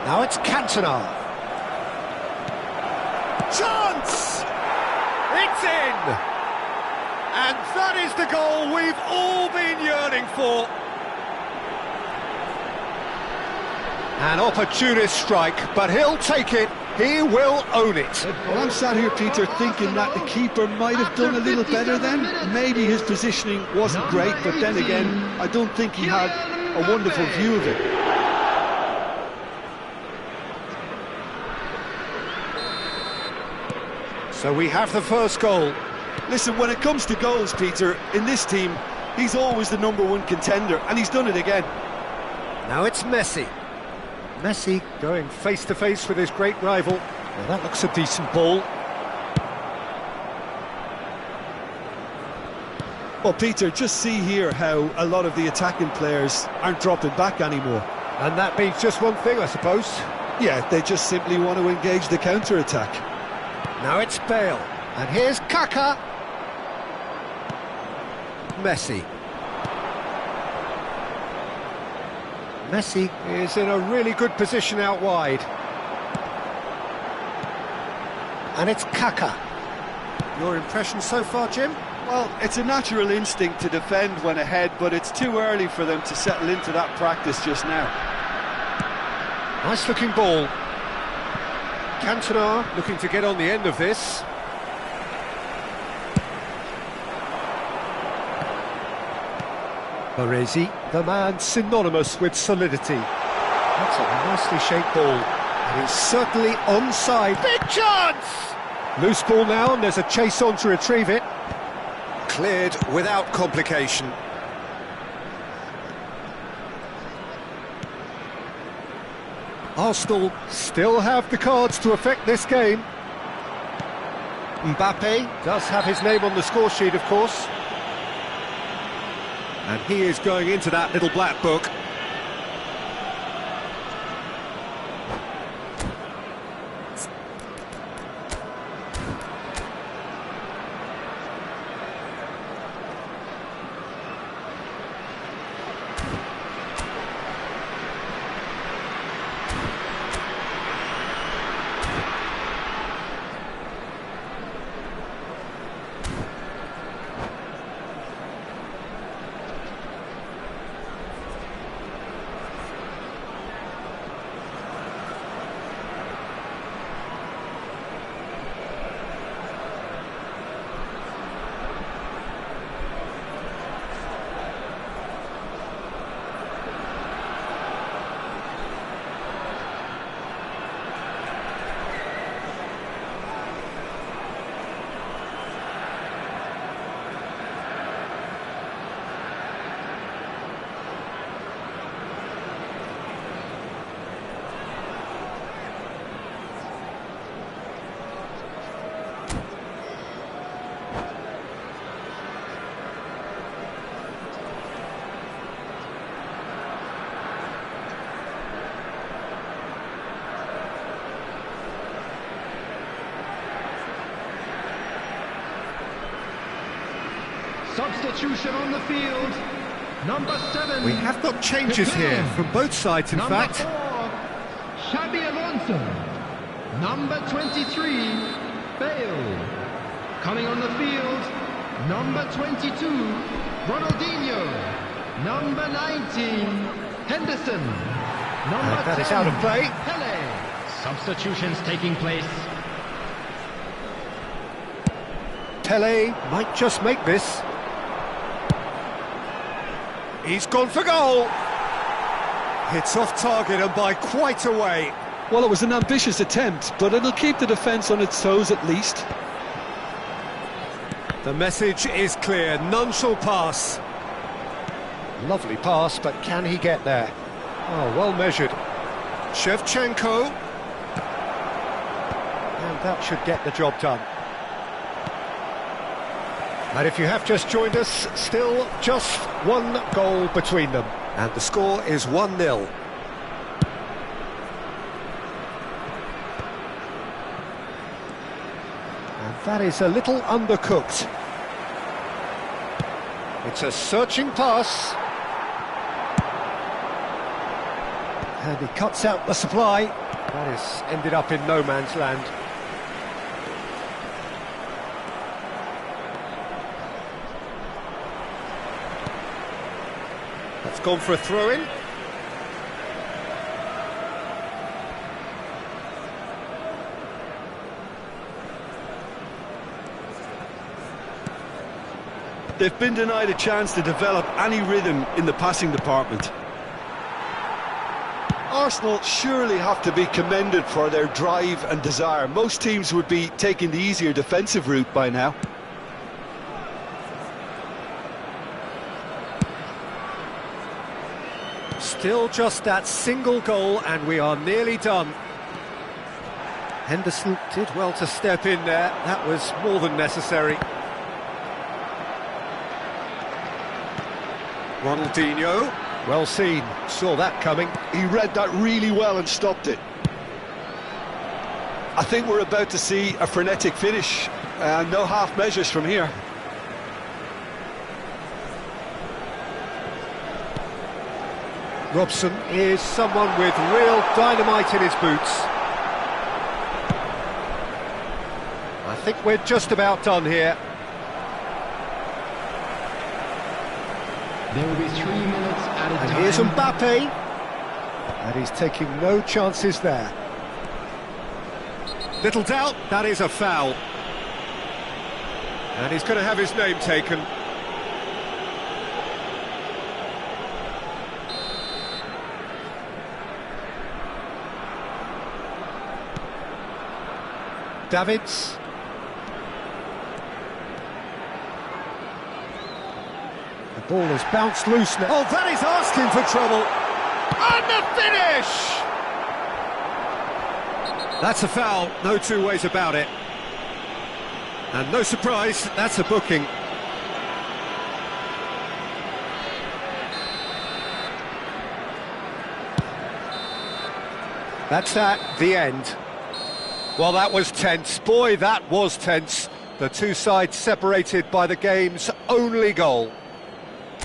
Now it's Cantona. Chance! It's in! And that is the goal we've all been yearning for. An opportunist strike, but he'll take it. He will own it.
Well, I'm sat here, Peter, thinking that the keeper might have done a little better then. Maybe his positioning wasn't great, but then again, I don't think he had a wonderful view of it.
So we have the first goal.
Listen, when it comes to goals, Peter, in this team, he's always the #1 contender, and he's done it again.
Now it's Messi. Messi going face-to-face with his great rival. Well, that looks a decent ball.
Well, Peter, just see here how a lot of the attacking players aren't dropping back anymore.
And that means just one thing, I suppose.
Yeah, they just simply want to engage the counter-attack.
Now it's Bale, and here's Kaka. Messi. Messi is in a really good position out wide. And it's Kaka. Your impression so far, Jim?
Well, it's a natural instinct to defend when ahead, but it's too early for them to settle into that practice just now.
Nice looking ball. Cantona looking to get on the end of this. Baresi, the man synonymous with solidity. That's a nicely shaped ball. And he's certainly onside. Big chance! Loose ball now, and there's a chase on to retrieve it. Cleared without complication. Arsenal still have the cards to affect this game. Mbappe does have his name on the score sheet, of course. And he is going into that little black book.
Substitution on the field. Number 7.
We have got changes here from both sides, in fact.
Number 4, Xabi Alonso. Number 23, Bale. Coming on the field, number 22, Ronaldinho. Number 19, Henderson. Number
that
10,
is out of play.
Pele. Substitutions taking place.
Pele might just make this. He's gone for goal. Hits off target and by quite a way.
Well, it was an ambitious attempt, but it'll keep the defence on its toes at least.
The message is clear, none shall pass. Lovely pass, but can he get there? Oh, well measured. Shevchenko. And that should get the job done. And if you have just joined us, still just one goal between them. And the score is 1-0. And that is a little undercooked. It's a searching pass. And he cuts out the supply. That has ended up in no man's land. That's gone for a throw-in.
They've been denied a chance to develop any rhythm in the passing department. Arsenal surely have to be commended for their drive and desire. Most teams would be taking the easier defensive route by now.
Still just that single goal and we are nearly done. Henderson did well to step in there. That was more than necessary. Ronaldinho, well seen, saw that coming.
He read that really well and stopped it. I think we're about to see a frenetic finish. No half measures from here.
Robson is someone with real dynamite in his boots. I think we're just about done here.
There will be 3 minutes at a
And
time.
here's Mbappe. And he's taking no chances there. Little doubt, that is a foul. And he's going to have his name taken. Davids. The ball has bounced loose now. Oh, that is asking for trouble. And the finish! That's a foul, no two ways about it. And no surprise, that's a booking. That's the end. Well, that was tense. Boy, that was tense. The two sides separated by the game's only goal.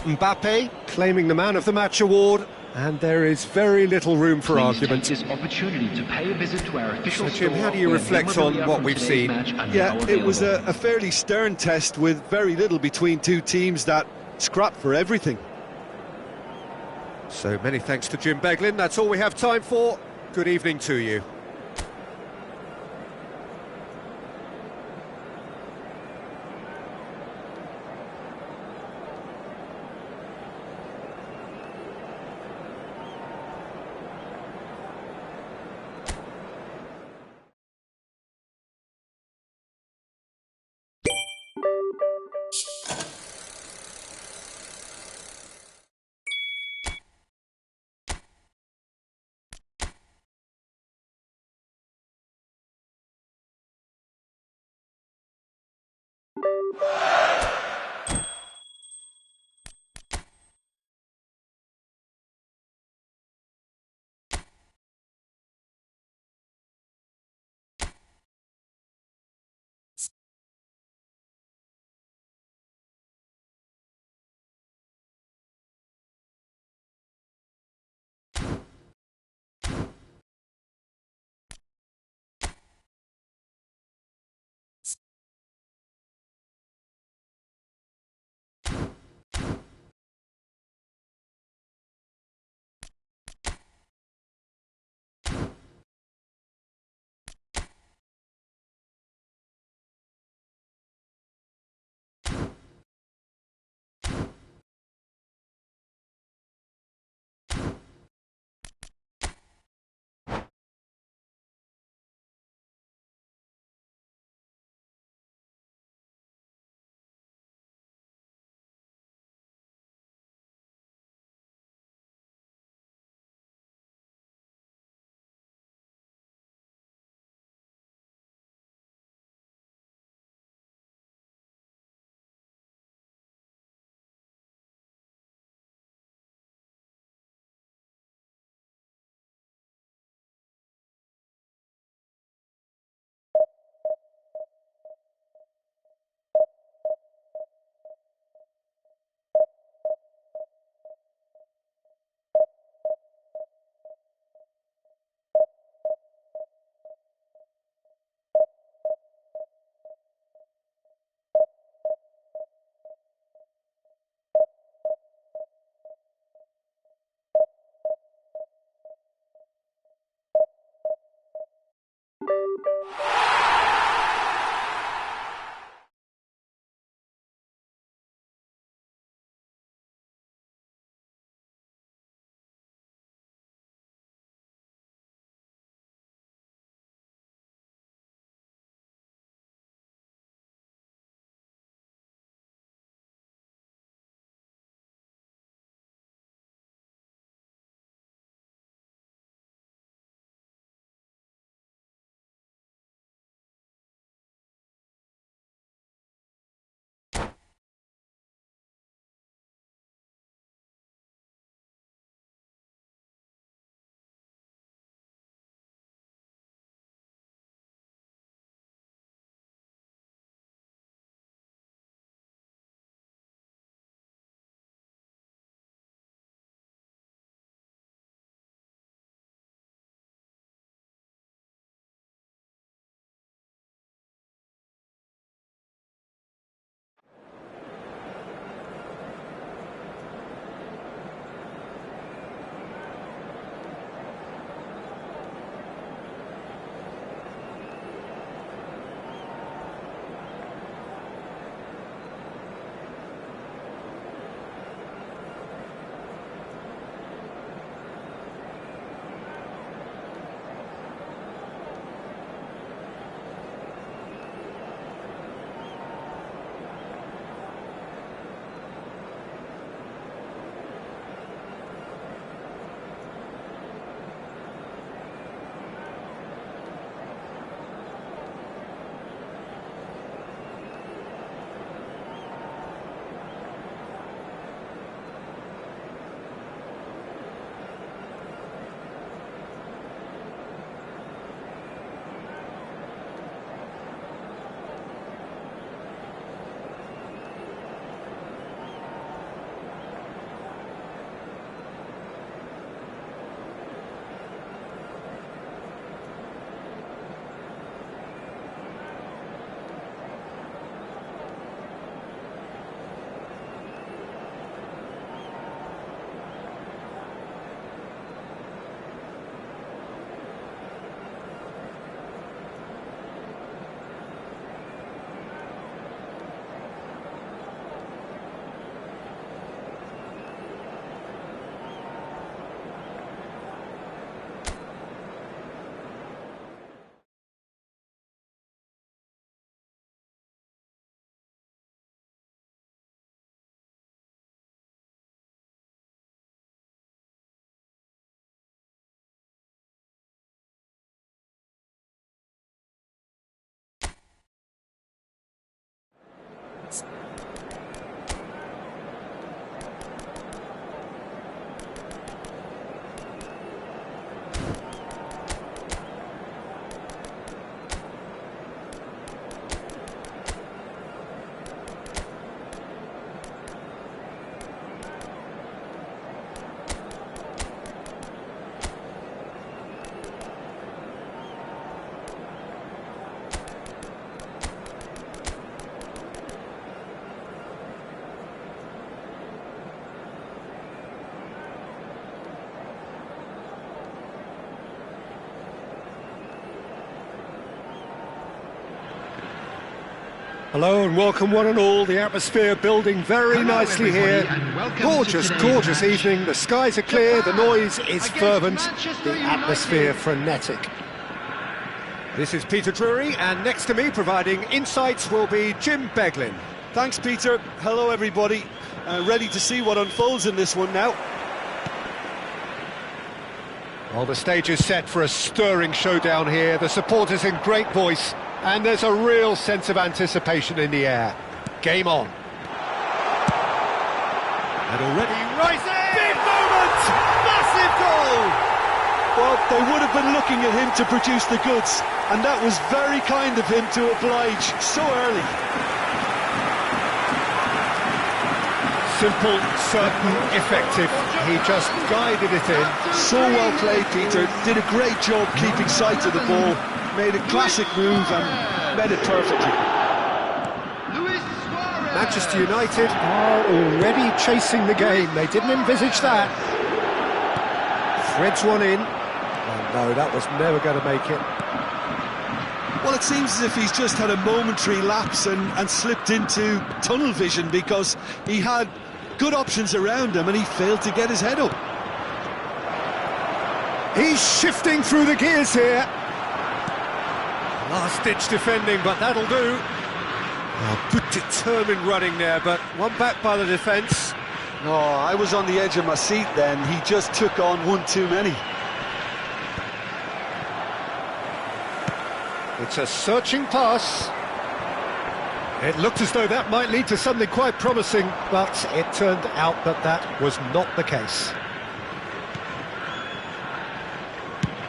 Mbappe claiming the Man of the Match award, and there is very little room for argument.
This opportunity to pay a visit to our official
So, Jim,
store
how do you
where
reflect on
memorabilia
what
from
we've
today's
seen?
match are
Yeah,
now
it was
available.
a fairly stern test with very little between two teams that scrapped for everything.
So many thanks to Jim Beglin. That's all we have time for. Good evening to you. Hello and welcome one and all. The atmosphere building very nicely here. Gorgeous, gorgeous evening. The skies are clear, the noise is fervent, the atmosphere frenetic. This is Peter Drury, and next to me providing insights will be Jim Beglin.
Thanks, Peter. Hello, everybody. Ready to see what unfolds in this one now.
Well, the stage is set for a stirring showdown here. The supporters in great voice, and there's a real sense of anticipation in the air. Game on. And already rising! Big moment! Massive goal!
Well, they would have been looking at him to produce the goods, and that was very kind of him to oblige so early.
Simple, certain, effective. He just guided it in.
So well played, Peter. Did a great job keeping sight of the ball. Made a classic move and met it perfectly.
Manchester United are already chasing the game. They didn't envisage that. Threads one in. Oh no, that was never going to make it.
Well, it seems as if he's just had a momentary lapse and slipped into tunnel vision, because he had good options around him and he failed to get his head up.
He's shifting through the gears here. Last-ditch defending, but that'll do. Oh, good determined running there, but one back by the defence.
Oh, I was on the edge of my seat then. He just took on one too many.
It's a searching pass. It looked as though that might lead to something quite promising, but it turned out that that was not the case.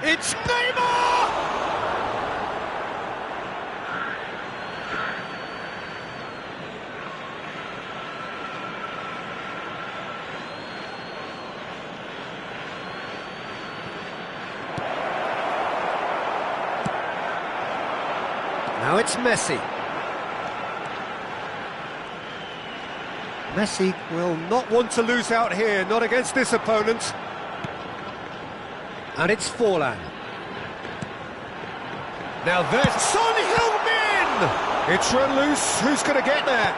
It's Neymar! Now it's Messi. Messi will not want to lose out here, not against this opponent. And it's Forlan. Now there's Son Heung-min! It's run loose, who's going to get there?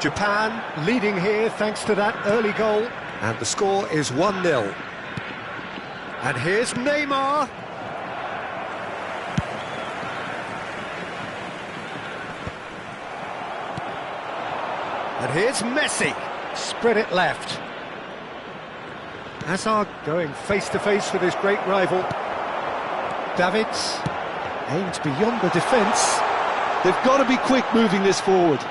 Japan leading here thanks to that early goal. And the score is 1-0. And here's Neymar. And here's Messi, spread it left. Hazard going face-to-face with his great rival. Davids aims beyond the defence.
They've got to be quick moving this forward.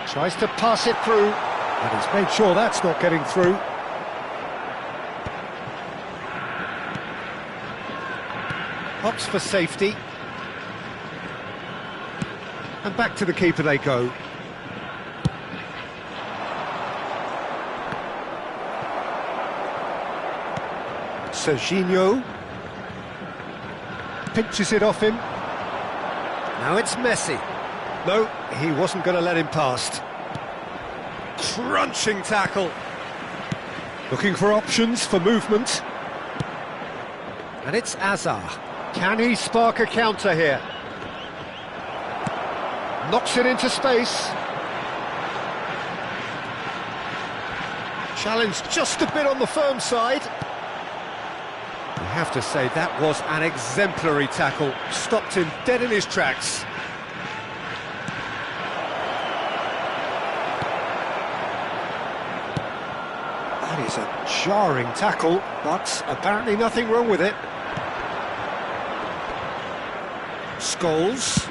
Tries to pass it through, and he's made sure that's not getting through. Opts for safety. And back to the keeper they go. Serginho pinches it off him. Now it's Messi. No, he wasn't going to let him past. Crunching tackle. Looking for options for movement. And it's Azar. Can he spark a counter here? Knocks it into space. Challenge just a bit on the firm side. I have to say, that was an exemplary tackle. Stopped him dead in his tracks. That is a jarring tackle, but apparently nothing wrong with it. Scholes.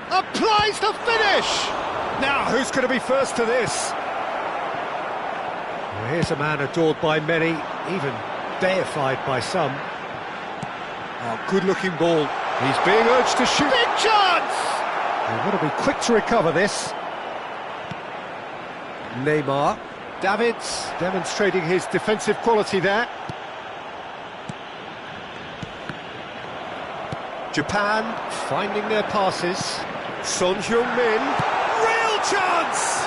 Applies the finish! Now, who's going to be first to this? Well, here's a man adored by many, even deified by some. Oh, good-looking ball. He's being urged to shoot. Big chance! They want to be quick to recover this. Neymar. Davids demonstrating his defensive quality there. Japan finding their passes. Son Heung-min, real chance!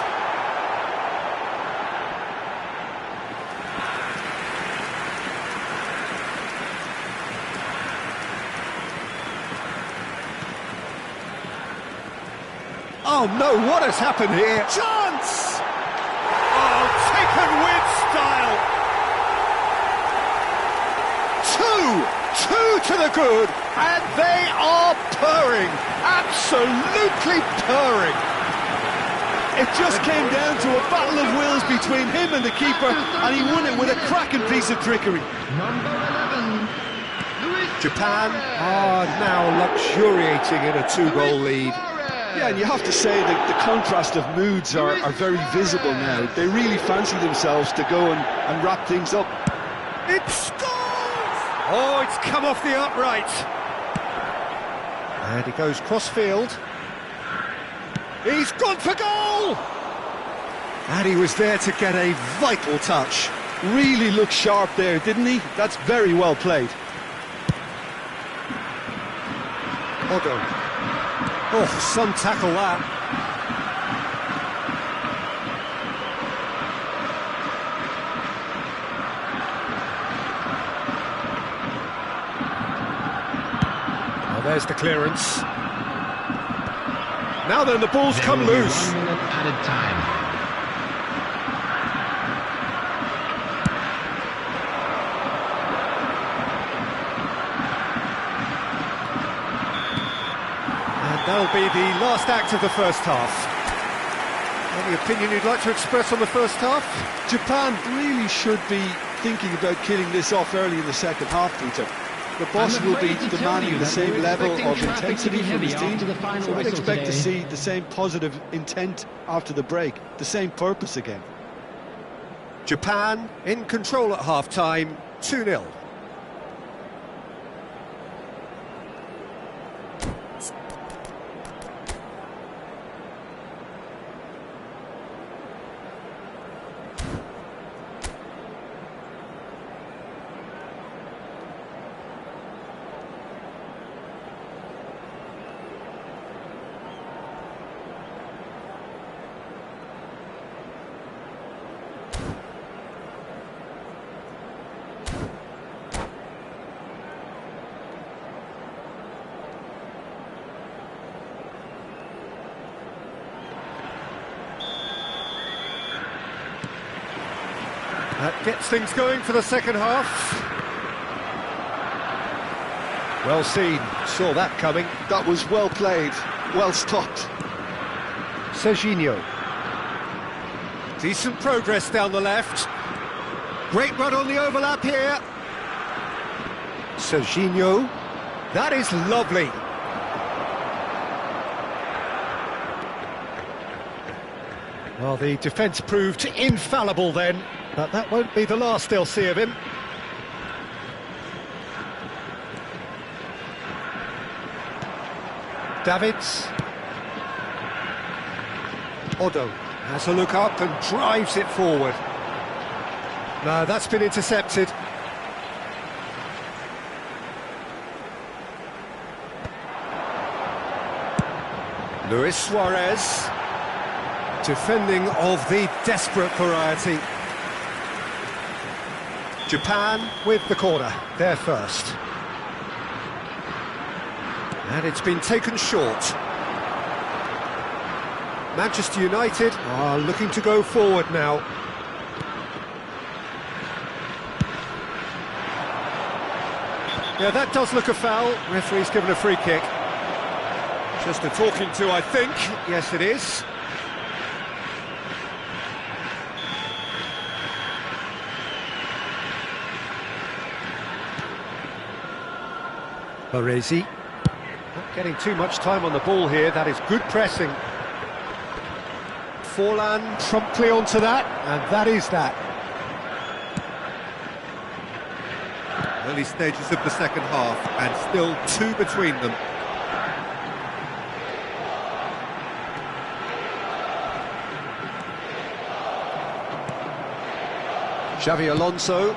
Oh no, what has happened here? Chance! Oh, taken with style! Two to the good, and they are purring, absolutely purring.
It just came down to a battle of wills between him and the keeper, and he won it with a cracking piece of trickery.
Number 11, Luis
Japan
Suarez.
are now luxuriating in a two-goal lead.
Yeah, and you have to say that the contrast of moods are very visible now. They really fancy themselves to go and wrap things up.
It scores! Oh, it's come off the upright. And he goes cross-field. He's gone for goal! And he was there to get a vital touch.
Really looked sharp there, didn't he? That's very well played.
Otto. Oh, some tackle that. Well, there's the clearance. Now then, the ball's come loose.
1 minute added time.
And that'll be the last act of the first half. Any opinion you'd like to express on the first half?
Japan really should be thinking about killing this off early in the second half, Peter. The boss will be demanding the same level of intensity from his team, so I'd expect to see the same positive intent after the break, the same purpose again.
Japan in control at half-time, 2-0. That gets things going for the second half. Well seen, saw that coming.
That was well played, well stopped.
Serginho. Decent progress down the left. Great run on the overlap here. Serginho. That is lovely. Well, the defence proved infallible then, but that won't be the last they'll see of him. Davids. Odo has a look up and drives it forward. No, that's been intercepted. Luis Suarez. Defending of the desperate variety. Japan with the corner, they're first. And it's been taken short. Manchester United are looking to go forward now. Yeah, that does look a foul. Referee's given a free kick. Just a talking to, I think. Yes, it is. Baresi. Not getting too much time on the ball here. That is good pressing. Forlan promptly onto that, and that is that. Early stages of the second half, and still two between them. Xavi Alonso.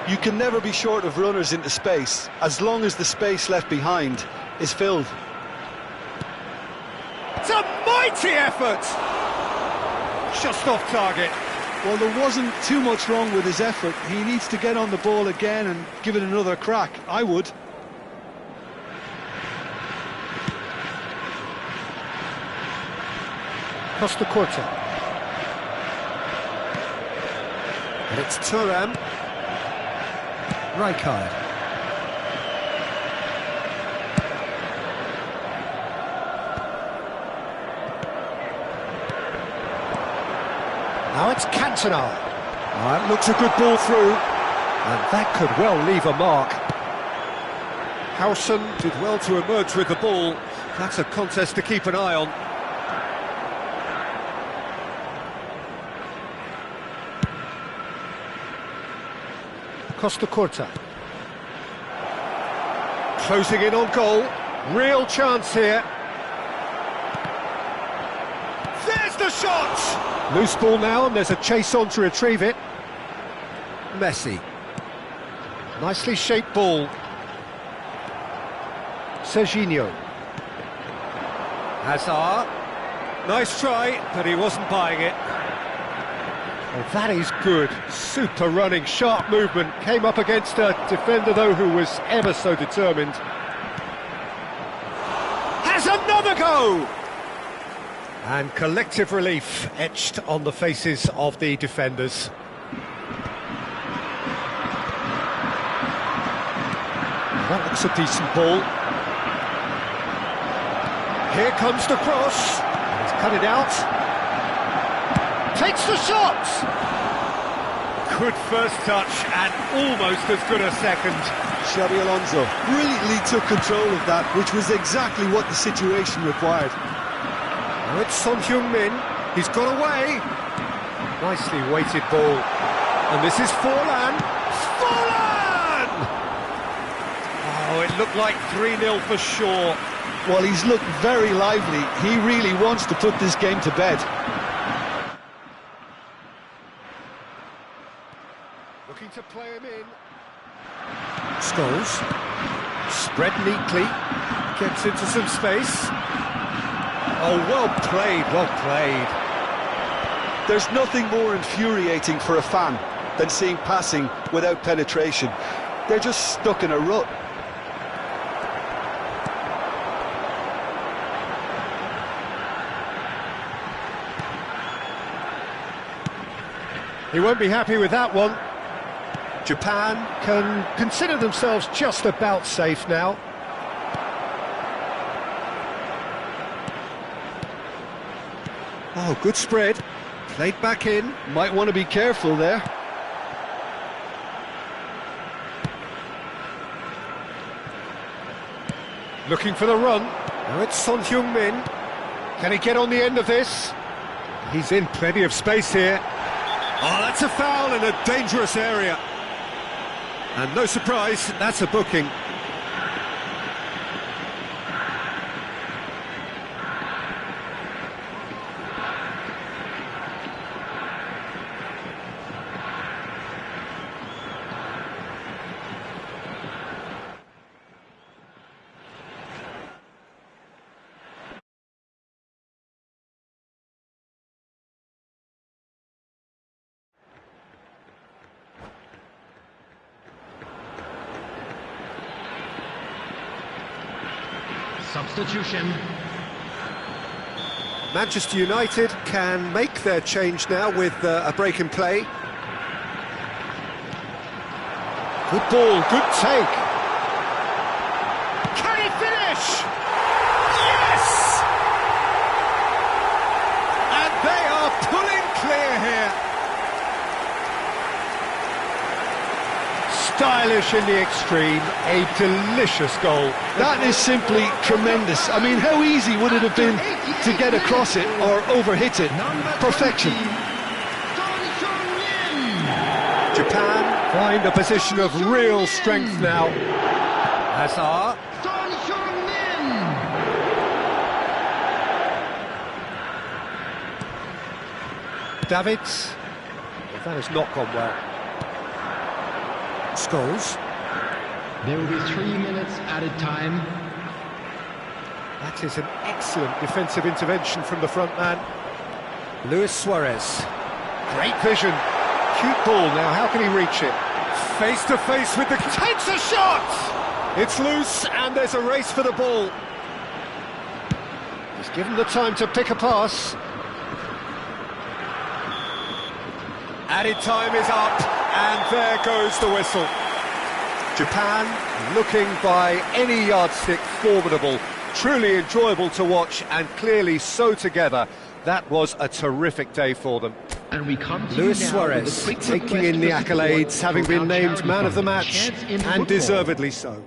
You can never be short of runners into space, as long as the space left behind is filled.
It's a mighty effort! Just off target.
Well, there wasn't too much wrong with his effort. He needs to get on the ball again and give it another crack. I would.
Costa Curta. And it's Thuram. Rijkaard. Now it's Cantona. That looks a good ball through. And that could well leave a mark. Howson did well to emerge with the ball. That's a contest to keep an eye on. Costa Curta. Closing in on goal. Real chance here. There's the shot! Loose ball now, and there's a chase on to retrieve it. Messi. Nicely shaped ball. Serginho. Hazard. Nice try, but he wasn't buying it. Oh, that is good. Super running, sharp movement. Came up against a defender, though, who was ever so determined. Has another go! And collective relief etched on the faces of the defenders. That looks a decent ball. Here comes the cross. He's cut it out. Takes the shot! Good first touch and almost as good a second.
Xabi Alonso brilliantly took control of that, which was exactly what the situation required.
Now it's Son Heung-min. He's got away. Nicely weighted ball. And this is Forlan. Forlan! Oh, it looked like 3-0 for sure.
Well, he's looked very lively. He really wants to put this game to bed.
Looking to play him in. Scholes. Spread neatly. Gets into some space. Oh, well played, well played.
There's nothing more infuriating for a fan than seeing passing without penetration. They're just stuck in a rut.
He won't be happy with that one. Japan can consider themselves just about safe now. Oh, good spread. Played back in.
Might want to be careful there.
Looking for the run. Now it's Son Heung-min. Can he get on the end of this? He's in plenty of space here. Oh, that's a foul in a dangerous area. And no surprise, that's a booking.
Substitution.
Manchester United can make their change now with a break in play. Good ball, good take. Can he finish? Yes! And they are pulling clear here. Stylish in the extreme, a delicious goal.
That is simply tremendous. I mean, how easy would it have been to get across it or overhit it? Perfection.
Japan find a position of real strength now. Hazard. Davids. That has not gone well. Scholes.
There will be 3 minutes added time.
That is an excellent defensive intervention from the front man. Luis Suarez. Great vision. Cute ball now, how can he reach it? Face to face with the... Takes a shot! It's loose and there's a race for the ball. He's given the time to pick a pass. Added time is up, and there goes the whistle. Japan, looking by any yardstick formidable, truly enjoyable to watch, and clearly so together. That was a terrific day for them.
And we come to
Luis
you now with a
Suarez
quick
taking
request
in the
for support
accolades, having
from our
been named
charity
man of the
fund,
match,
Chance in
and
Football.
deservedly so.